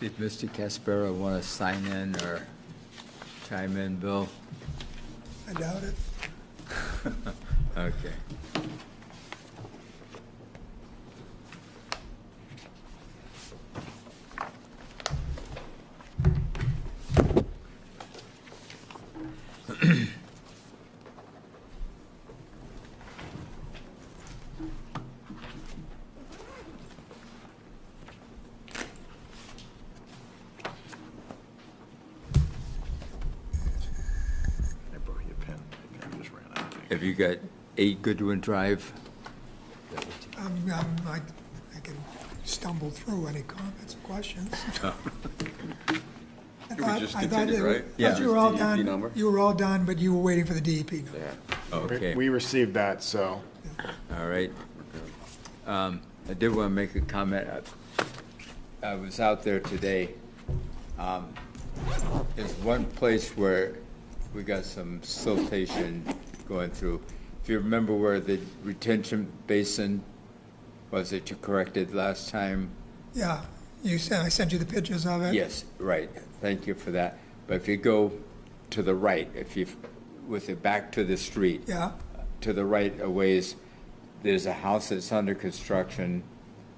Did Mr. Caspera want to sign in or chime in, Bill? I doubt it. Okay. I borrow your pen? My pen just ran out. Have you got 8 Goodwin Drive? I can stumble through any comments or questions. I just thought continue, you right? Yeah. you were all DEP done. number? You were all done, but you were waiting for the DEP number. Okay, We received that, so. all right. I did want to make a comment. I was out there today. There's one place where we got some siltation going through. If you remember where the retention basin was that you corrected last time? Yeah, I sent you the pictures of it. Yes, right. Thank you for that. But if you go to the right, with it back to the street, Yeah, to the right a ways, there's a house that's under construction,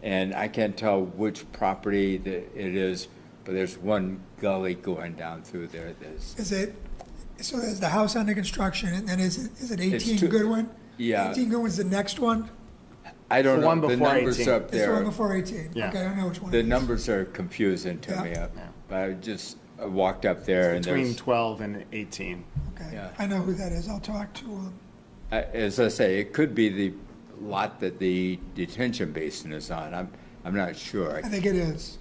and I can't tell which property that it is, but there's one gully going down through there. so there's the house under construction, and then is it 18 two- Goodwin? Yeah. 18 Goodwin's the next one? I don't The one know, the before numbers 18. up It's the one there, before 18? Yeah. Okay, I don't know which one the it is. numbers are confusing to Yeah. me, but I just walked up there and Between there's, 12 and 18. Okay, Yeah. I know who that is. I'll talk to him. as I say, it could be the lot that the detention basin is on. I'm not sure. I think it is.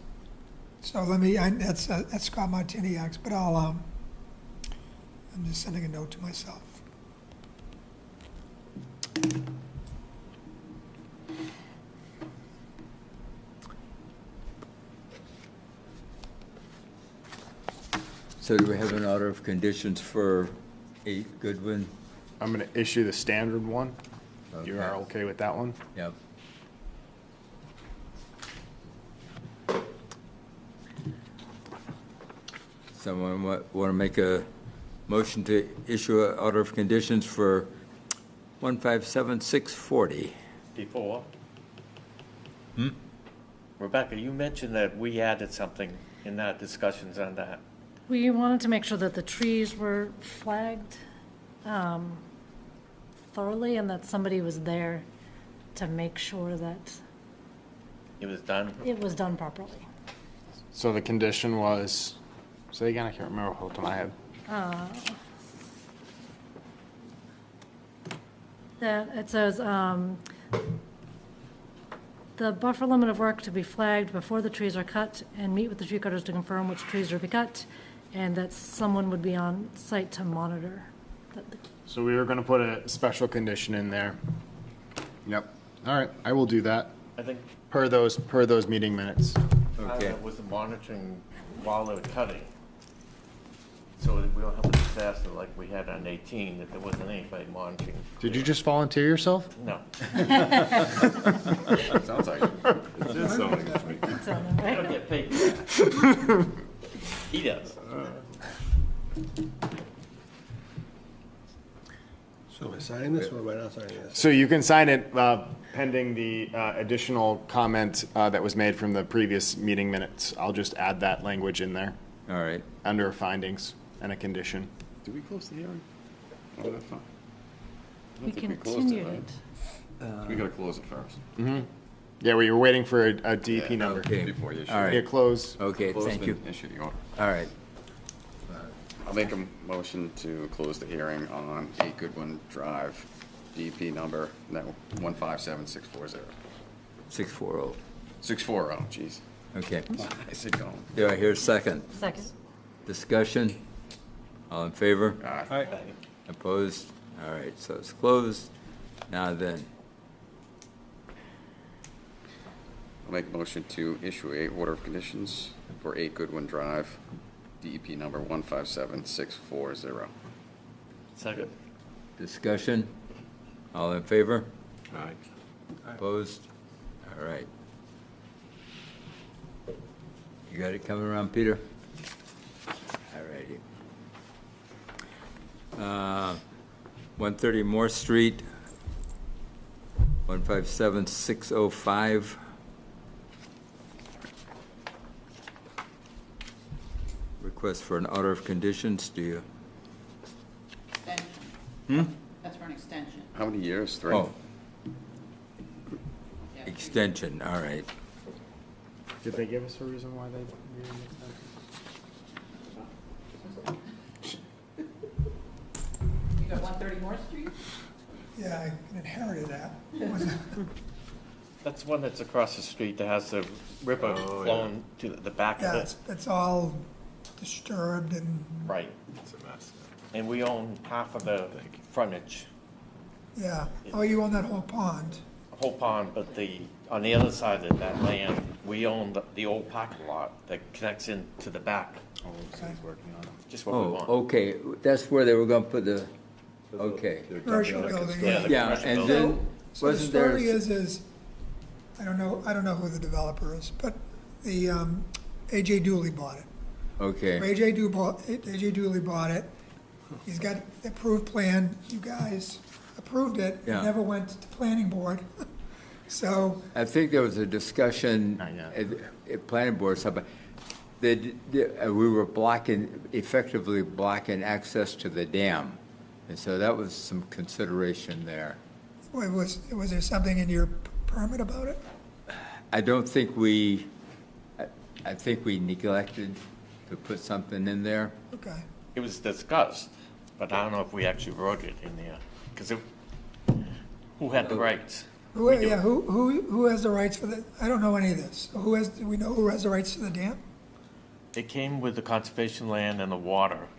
So that's Scott Martiniak's, but I'm just sending a note to myself. So do we have an order of conditions for 8 Goodwin? I'm going to issue the standard one. You Okay. are okay with that one? Yep. Someone want to make a motion to issue an order of conditions for 157640? Before. Rebecca, you mentioned that we added something in our discussions on that. We wanted to make sure that the trees were flagged thoroughly and that somebody was there to make sure that It was done. it was done properly. So the condition was, say again, I can't remember off the top of my head. That it says, the buffer limit of work to be flagged before the trees are cut and meet with the tree cutters to confirm which trees are to be cut, and that someone would be on site to monitor. So we were going to put a special condition in there. Yep. All right, I will do that I think per those meeting minutes. Okay. It was monitoring while they were cutting. So that we don't have a disaster like we had on 18, that there wasn't anybody monitoring. Did you just volunteer yourself? No. Sounds like it. It did sound like it to me. So, I right? don't get paid for that. He does. So am I signing this or am I not signing this? So you can sign it pending the additional comment that was made from the previous meeting minutes. I'll just add that language in there All right. under findings and a condition. Did we close the hearing? Oh, that's fine. I We don't think we closed continued right? it. We gotta close it first. Yeah, we were waiting for a DEP number. Okay. Before you issue. All right. Yeah, close. Okay, Close thank and you. Issue the order. All right. I'll make a motion to close the hearing on 8 Goodwin Drive, DEP number 157640. 640. 640, jeez. Okay. I said go. Do I hear a second? Second. Discussion? All in favor? Aye. Opposed? All right, so it's closed. Now then, I'll make a motion to issue a order of conditions for 8 Goodwin Drive, DEP number 157640. Second. discussion? All in favor? Aye. Opposed? All right. You got it coming around, Peter? All righty. 130 Moore Street, 157605. Request for an order of conditions, do you? Extension. That's for an extension. How many years? 3? Oh, Yeah. extension, all right. Did they give us a reason why they You got 130 North Street? Yeah, I inherited that. That's one that's across the street that has the river flowing to the back of Yeah, it. it's all disturbed and, Right. It's a mess. And we own half of the frontage, yeah. Oh, you own that whole pond? whole pond, but on the other side of that land, we own the old parking lot that connects into the back, just what we Oh, want. okay, that's where they were gonna put the, okay. Commercial building, Yeah, yeah. the Yeah, commercial and building. then, So the wasn't there? story is, I don't know who the developer is, but the, AJ Dooley bought it. Okay, AJ Dooley bought it. He's got the approved plan. You guys approved it. It Yeah. never went to planning board. So, I think there was a discussion Not yet. at planning board, something, that we were effectively blocking access to the dam. And so that was some consideration there. was there something in your permit about it? I don't think I think we neglected to put something in there. Okay. It was discussed, but I don't know if we actually wrote it in there, because who had the rights? Who has the rights for the, I don't know any of this. Do we know who has the rights to the dam? It came with the conservation land and the water,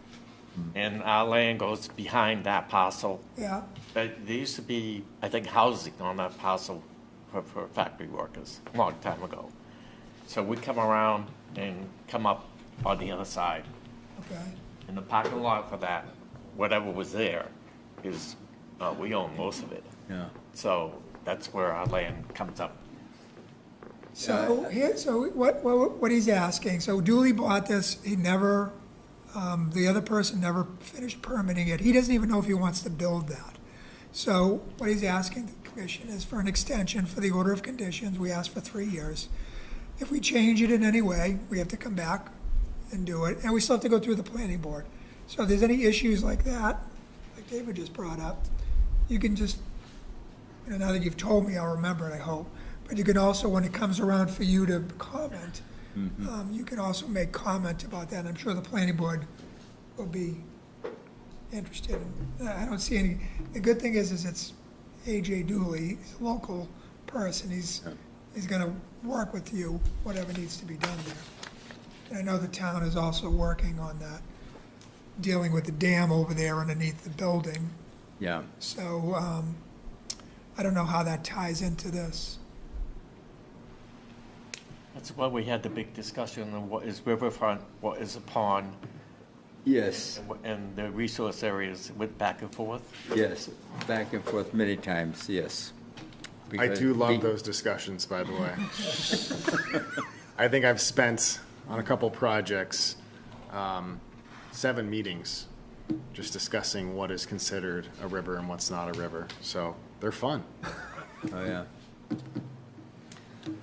and our land goes behind that parcel. Yeah, There used to be, I think, housing on that parcel for factory workers a long time ago. So we come around and come up on the other side. okay. And the parking lot for that, whatever was there, is, we own most of it. Yeah. So that's where our land comes up. So here, so what he's asking, so Dooley bought this, he never, the other person never finished permitting it. He doesn't even know if he wants to build that. So what he's asking the commission is for an extension for the order of conditions. We asked for 3 years. If we change it in any way, we have to come back and do it, and we still have to go through the planning board. So if there's any issues like that, like David just brought up, you can just, now that you've told me, I'll remember it, I hope. But you can also, when it comes around for you to comment, you can also make comment about that. I'm sure the planning board will be interested. I don't see any, the good thing is it's A.J. Dooley, he's a local person. He's gonna work with you, whatever needs to be done there. And I know the town is also working on that, dealing with the dam over there underneath the building. Yeah. So, I don't know how that ties into this. That's why we had the big discussion on what is riverfront, what is a pond, Yes, and the resource areas went back and forth. yes, back and forth many times, yes. I do love Because those discussions, by the way. I think I've spent, on a couple projects, 7 meetings just discussing what is considered a river and what's not a river. So they're fun. Oh, yeah. Should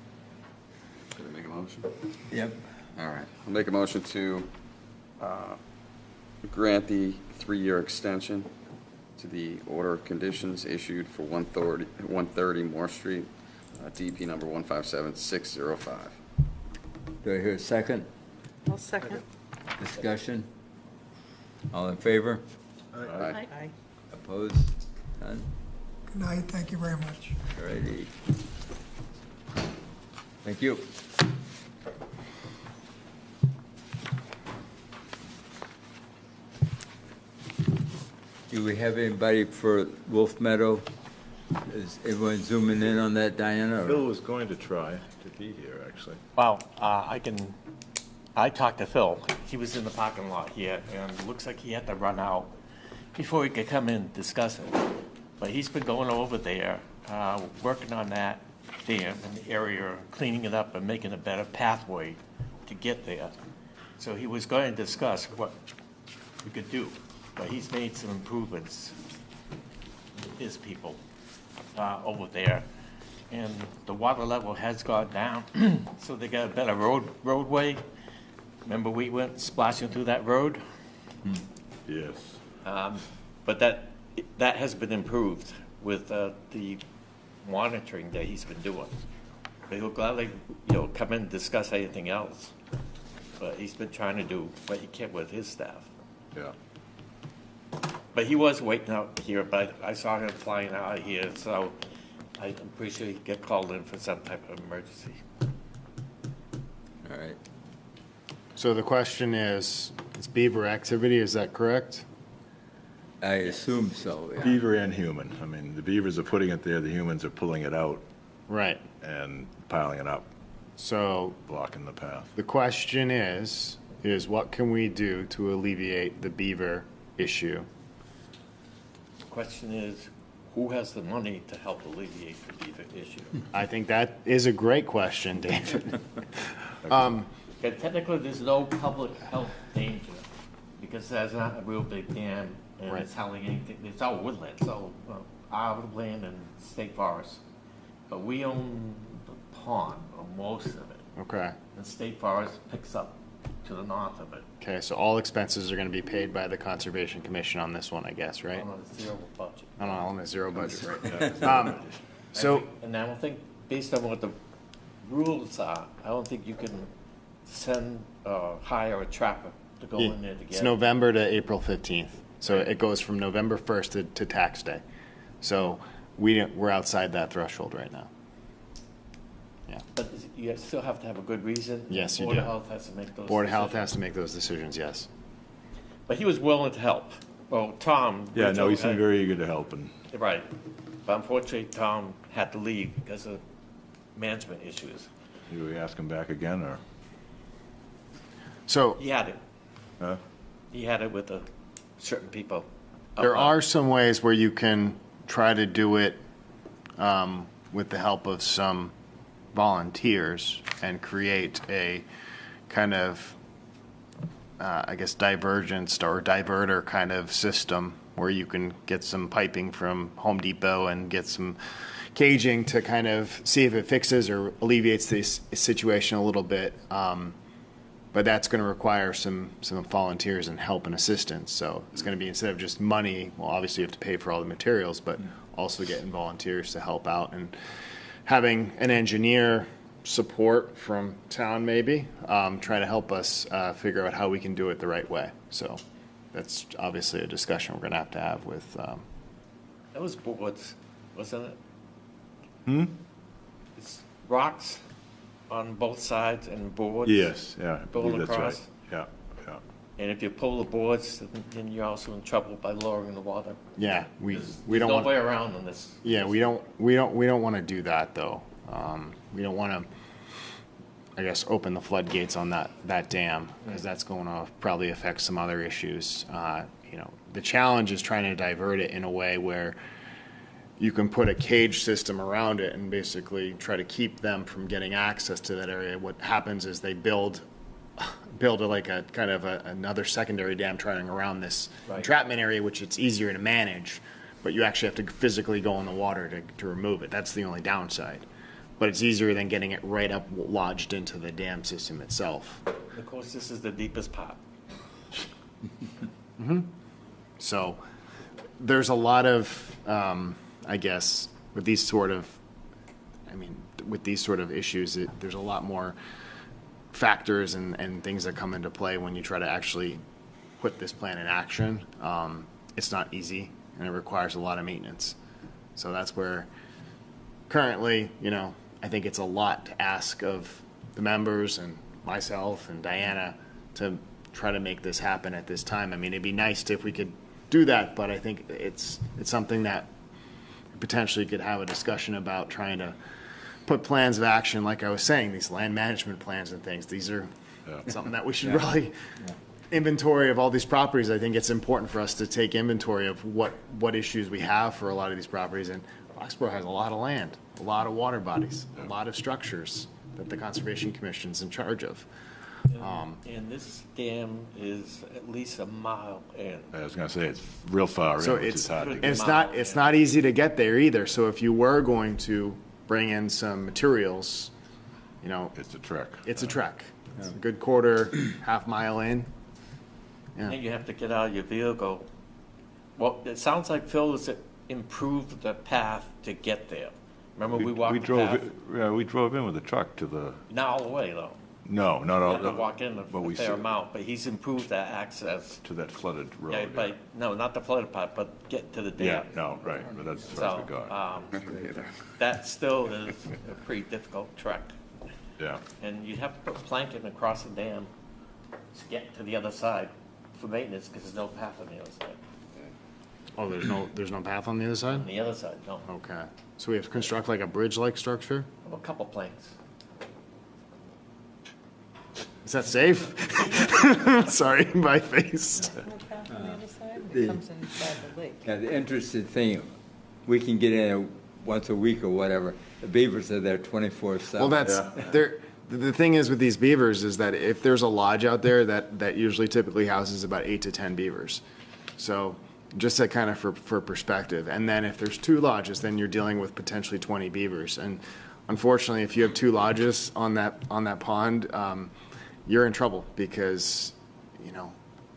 I make a motion? Yep. All right. I'll make a motion to grant the 3-year extension to the order of conditions issued for 130 Moore Street, DP number 157605. Do I hear a second? I'll second. Discussion? All in favor? Aye. Aye. Opposed? None? Good night, thank you very much. All righty. Thank you. Do we have anybody for Wolf Meadow? Is everyone zooming in on that, Diana? or- Phil was going to try to be here, actually. Well, I talked to Phil. He was in the parking lot here, and it looks like he had to run out before he could come in and discuss it. But he's been going over there, working on that dam in the area, cleaning it up and making a better pathway to get there. So he was going to discuss what we could do, but he's made some improvements, his people, over there. And the water level has gone down, so they got a better roadway. Remember, we went splashing through that road? Yes. But that has been improved with the monitoring that he's been doing. But he'll gladly, come in and discuss anything else. But he's been trying to do what he can with his staff. Yeah. But he was waiting out here, but I saw him flying out of here, so I'm pretty sure he'd get called in for some type of emergency. All right. So the question is, it's beaver activity, is that correct? I assume so, yeah. Beaver and human. I mean, the beavers are putting it there, the humans are pulling it out Right. and piling it up, So blocking the path. the question is what can we do to alleviate the beaver issue? The question is, who has the money to help alleviate the beaver issue? I think that is a great question, David. Yeah, technically, there's no public health danger, because there's not a real big dam, and Right. it's hardly anything, it's all woodland, it's all our land and state forest. But we own the pond, or most of it, Okay. and state forest picks up to the north of it, Okay, so all expenses are going to be paid by the Conservation Commission on this one, I guess, right? on a zero budget. On a zero budget, right? Yeah. So, And I don't think, based on what the rules are, I don't think you can hire a trapper to go in there to get it's it. November to April 15th. So it goes from November 1st to tax day. So we're outside that threshold right now. Yeah. But you still have to have a good reason. Yes, you Board do. of Health has to make those Board of Health decisions. has to make those decisions, yes. But he was willing to help. Well, Tom. Yeah, no, he Rizzo seemed had- very eager to help, and Right. But unfortunately, Tom had to leave because of management issues. do we ask him back again, or? So He had it. Huh? He had it with the certain people. there are some ways where you can try to do it with the help of some volunteers and create a kind of, I guess, divergence or diverter kind of system where you can get some piping from Home Depot and get some caging to kind of see if it fixes or alleviates this situation a little bit. But that's going to require some volunteers and help and assistance. So it's going to be, instead of just money, well, obviously you have to pay for all the materials, but also getting volunteers to help out and having an engineer support from town maybe, try to help us figure out how we can do it the right way. So that's obviously a discussion we're going to have with. That was boards, wasn't it? It's rocks on both sides and boards. Yes, yeah, I Going believe that's right. across. Yeah, yeah. And if you pull the boards, then you're also in trouble by lowering the water. Yeah, we There's don't no want. way around on this. Yeah, we don't want to do that though. We don't want to, I guess, open the floodgates on that dam because that's going to probably affect some other issues. The challenge is trying to divert it in a way where you can put a cage system around it and basically try to keep them from getting access to that area. What happens is they build a kind of another secondary dam trying around this entrapment area, which it's easier to manage, but you actually have to physically go in the water to remove it. That's the only downside. But it's easier than getting it right up lodged into the dam system itself. Of course, this is the deepest part. So there's a lot of, I guess, with these sort of issues, there's a lot more factors and things that come into play when you try to actually put this plan in action. It's not easy, and it requires a lot of maintenance. So that's where currently, I think it's a lot to ask of the members and myself and Diana to try to make this happen at this time. I mean, it'd be nice if we could do that, but I think it's something that potentially could have a discussion about trying to put plans of action, like I was saying, these land management plans and things. These are something that we should really inventory of all these properties. I think it's important for us to take inventory of what issues we have for a lot of these properties. And Foxborough has a lot of land, a lot of water bodies, a lot of structures that the Conservation Commission's in charge of. And this dam is at least a mile in. I was gonna say, it's real far So in, which is hard to and get. it's not easy to get there either. So if you were going to bring in some materials, It's a trek. it's a trek. It's a good quarter, half mile in. And then you have to get out of your vehicle. Well, it sounds like Phil has improved the path to get there. Remember, we walked We the drove, path? we drove in with the truck to the, Not all the way, though. no, not You all. have to walk in but a we fair see- amount, but he's improved that access. To that flooded road. Yeah, but, no, not the flooded part, but get to the Yeah, dam. no, right, but that's as far as we So, got. that still is a pretty difficult trek. Yeah, And you'd have to put planking across the dam to get to the other side for maintenance, because there's no path on the other side. Oh, there's no path on the other side? On the other side, no. Okay. So we have to construct like a bridge-like structure? A couple planks. Is that safe? Sorry, my face. The interesting thing, we can get in once a week or whatever. The beavers are there 24/7. Well, that's, the thing is with these beavers is that if there's a lodge out there, that usually typically houses about 8 to 10 beavers. So just that kind of for perspective. And then if there's 2 lodges, then you're dealing with potentially 20 beavers. And unfortunately, if you have 2 lodges on that pond, you're in trouble because,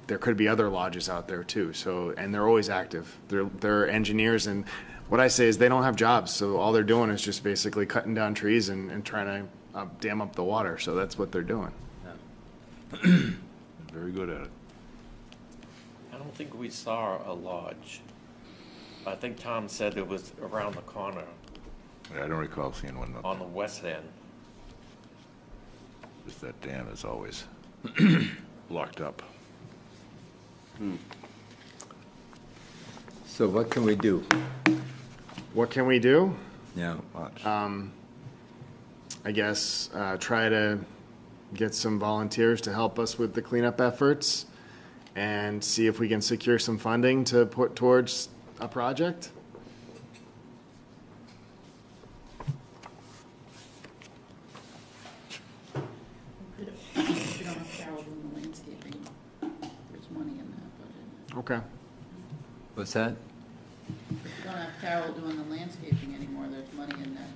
there could be other lodges out there too. So, and they're always active. They're engineers, and what I say is they don't have jobs. So all they're doing is just basically cutting down trees and trying to dam up the water. So that's what they're doing. very good at it. I don't think we saw a lodge. I think Tom said it was around the corner I don't recall seeing one, on the west end. just that dam is always locked up. So what can we do? What can we do? Yeah. Much. I guess try to get some volunteers to help us with the cleanup efforts and see if we can secure some funding to put towards a project. You don't have Carol doing the landscaping. There's money in that budget. Okay. What's that? You don't have Carol doing the landscaping anymore, there's money in that.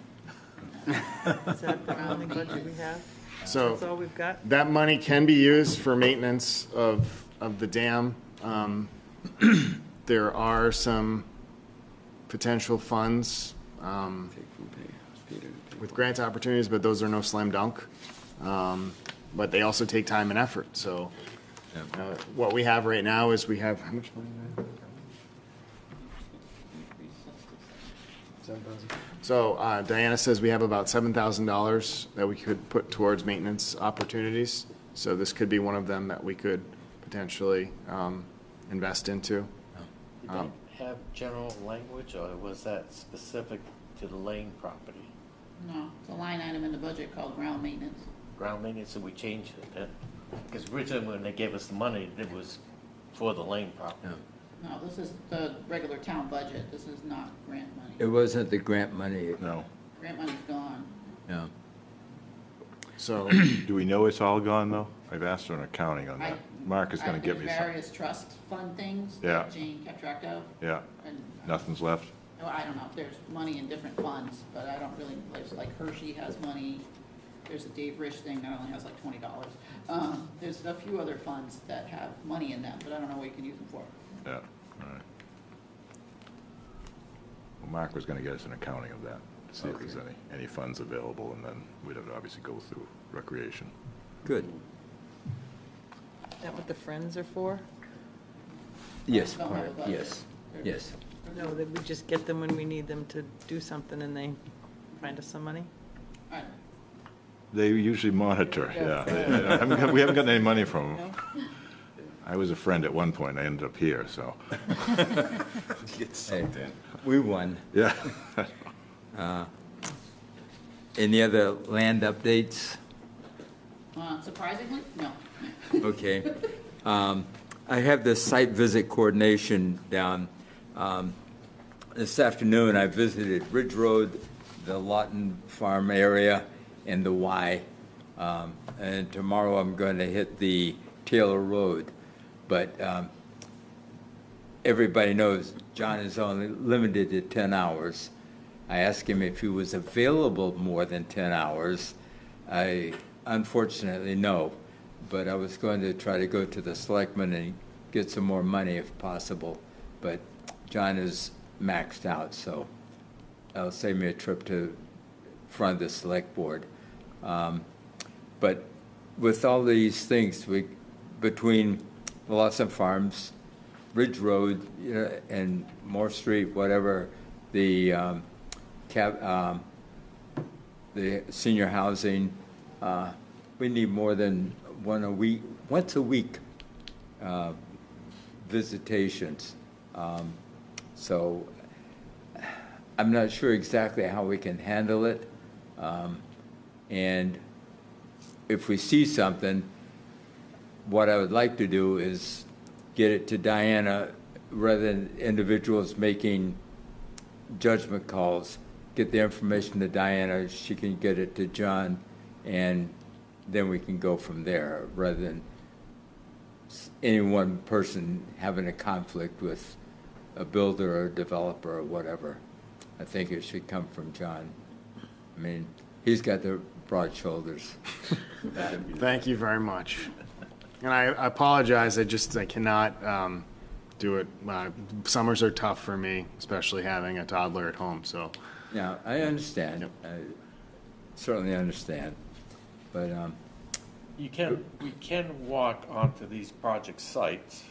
Is that the only budget we have? So That's all we've got? that money can be used for maintenance of the dam. There are some potential funds with grant opportunities, but those are no slam dunk. But they also take time and effort. So what we have right now is we have, how much money? do we have? So Diana says we have about $7,000 that we could put towards maintenance opportunities. So this could be one of them that we could potentially invest into. Did they have general language, or was that specific to the Lane property? No, it's a line item in the budget called ground maintenance. Ground maintenance, and we changed it. Because originally when they gave us the money, it was for the Lane property. No, this is the regular town budget, this is not grant money. It wasn't the grant money. No. Grant money's gone. No. So Do we know it's all gone, though? I've asked for an accounting on that. Mark is going to give me There's some. various trust fund things Yeah. that Jane kept track of, Yeah, and, nothing's left? well, I don't know, there's money in different funds, but I don't really, like Hershey has money, there's a Dave Rich thing that only has like $20. There's a few other funds that have money in them, but I don't know what you can use them for. Yeah, all right. Well, Mark was going to get us an accounting of that, to see if there's any funds available, and then we'd have to obviously go through recreation. Good. Is that what the Friends are for? Yes, Don't have a part, budget. yes, yes. No, that we just get them when we need them to do something and they find us some money? All right. They usually monitor, yeah. We haven't gotten any money from them. I was a friend at one point, I ended up here, so. Get sucked in. We won. Yeah. Any other land updates? Surprisingly, no. Okay. I have the site visit coordination down. This afternoon, I visited Ridge Road, the Lawton Farm area, and the Y. And tomorrow, I'm going to hit the Taylor Road. But everybody knows John is only limited to 10 hours. I asked him if he was available more than 10 hours. Unfortunately, no. But I was going to try to go to the selectmen and get some more money if possible. But John is maxed out, so that'll save me a trip to front of the select board. But with all these things, between the Lawson Farms, Ridge Road, and Moore Street, whatever, the senior housing, we need more than once a week visitations. So I'm not sure exactly how we can handle it. And if we see something, what I would like to do is get it to Diana rather than individuals making judgment calls. Get the information to Diana, she can get it to John, and then we can go from there rather than any one person having a conflict with a builder or a developer or whatever. I think it should come from John. I mean, he's got the broad shoulders. thank you very much. And I apologize, I cannot do it. Summers are tough for me, especially having a toddler at home, so. Yeah, I understand. Yep. I certainly understand. But We can walk onto these project sites.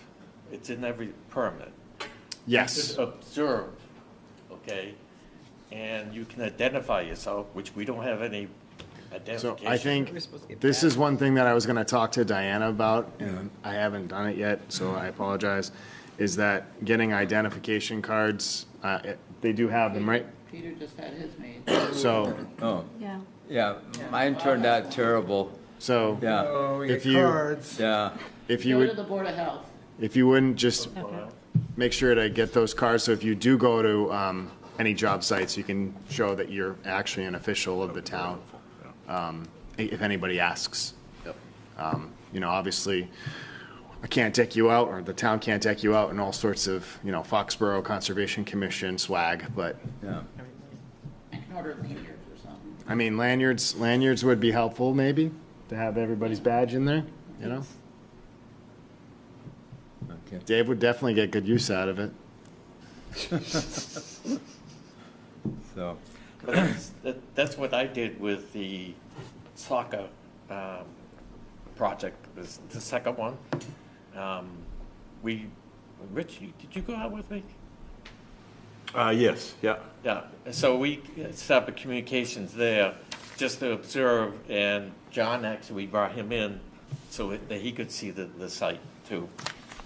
It's in every permit. Yes. Just observe, okay? And you can identify yourself, which we don't have any So identification. I think We're supposed to get this back. is one thing that I was going to talk to Diana about, and I haven't done it yet, so I apologize, is that getting identification cards, they do have them, right? Peter just had his made. So, Oh, Yeah. yeah, mine turned out terrible. so Yeah, Oh, we If get you- cards. yeah. if you Go to would, the Board of Health. if you wouldn't just Okay. make sure to get those cards, so if you do go to any job sites, you can show that you're actually an official of the town, if anybody asks. You know, obviously, I can't deck you out, or the town can't deck you out in all sorts of, you know, Foxborough Conservation Commission swag, but, Yeah. I can order lanyards or something. I mean, lanyards would be helpful, maybe, to have everybody's badge in there, you know? Okay. Dave would definitely get good use out of it. So, But that's what I did with the soccer project, was the second one. Rich, did you go out with me? Yes, yeah. Yeah, so we set up a communications there just to observe, and John actually, we brought him in so that he could see the site too.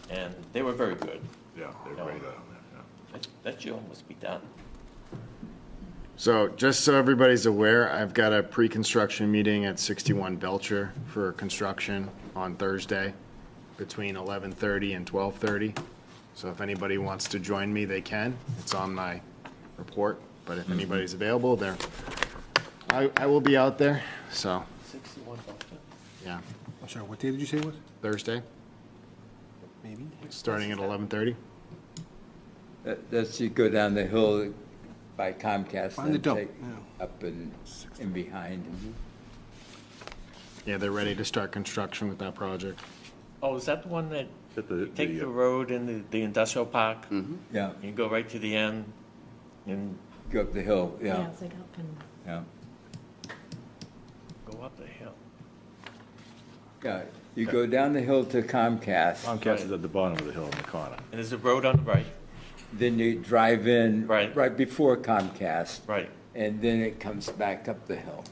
And they were very good. Yeah, they're great on that, yeah. That should almost be done. So just so everybody's aware, I've got a pre-construction meeting at 61 Belcher for construction on Thursday between 11:30 and 12:30. So if anybody wants to join me, they can. It's on my report, but if anybody's available, I will be out there. So, 61 Boston? yeah, I'm sorry, what day did you say it was? Thursday, Maybe? starting at 11:30. that's you go down the hill by Comcast Find the and dump, take yeah. up and in behind. Yeah, they're ready to start construction with that project. Oh, is that the one that Is that you take the road in the industrial park? Yeah, You go right to the end and go up the hill, yeah, it's like up and, yeah. go up the hill. Yeah, you go down the hill to Comcast, Comcast is at the bottom of the hill in the corner. And there's a road on the right, then you drive in Right. before Comcast, right. and then it comes back up the hill.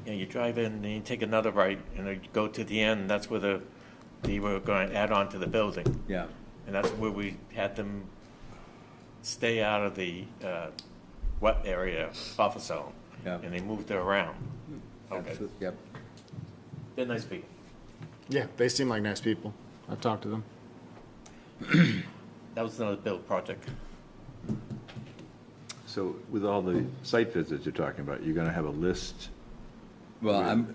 Yeah, you drive in, and you take another right, and then you go to the end, that's where they were going to add on to the building. Yeah, And that's where we had them stay out of the wet area buffer zone. Yeah. And they moved it around. Okay, absolutely, yep. they're nice people. Yeah, they seem like nice people. I've talked to them. That was another build project. So with all the site visits you're talking about, you're gonna have a list? Well,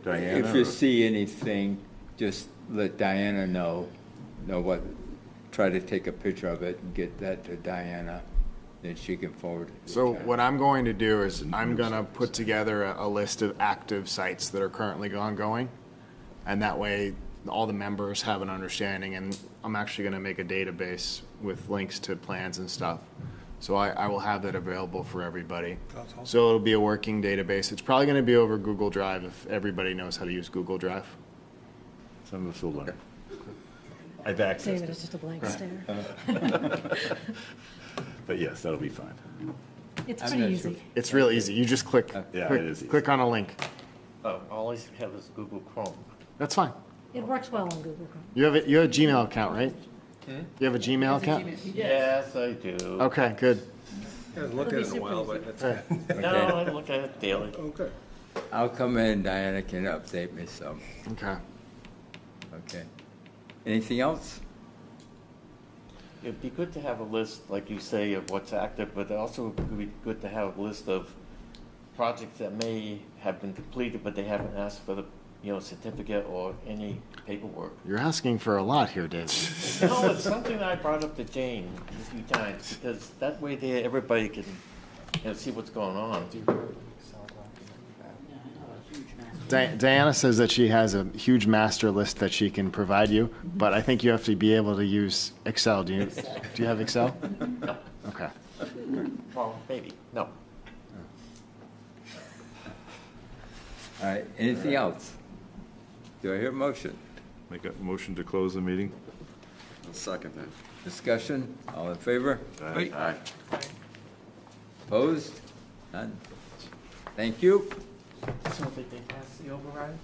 Diana, if you or- see anything, just let Diana know what, try to take a picture of it and get that to Diana, then she can forward it. to So Chad. what I'm going to do is I'm going to put together a list of active sites that are currently ongoing. And that way, all the members have an understanding, and I'm actually going to make a database with links to plans and stuff. So I will have that available for everybody. That's awesome. So it'll be a working database. It's probably going to be over Google Drive if everybody knows how to use Google Drive. Some of us will learn. I've accessed David, it, it's just a blank stare. but yes, that'll be fine. It's I'm pretty not sure. easy. It's real easy. You just click, Yeah, click, it is easy. click on a link. Oh, all I have is Google Chrome. That's fine. It works well on Google Chrome. You have a Gmail account, right? You have a Gmail account? Yes, I do. Okay, good. I haven't looked at it in a while, but that's good. No, I look at it daily. Okay. I'll come in, Diana can update me some, Okay. okay. Anything else? It'd be good to have a list, like you say, of what's active, but also it would be good to have a list of projects that may have been completed, but they haven't asked for the, certificate or any paperwork. You're asking for a lot here, David. No, it's something that I brought up to Jane a few times, because that way there, everybody can, see what's going on. Diana says that she has a huge master list that she can provide you, but I think you have to be able to use Excel. Do you have Excel? No, Okay. well, maybe, no. All right, anything else? Do I hear a motion? Make a motion to close the meeting? I'll second that. Discussion, all in favor? Aye. Opposed? None. Thank you. So think they passed the override?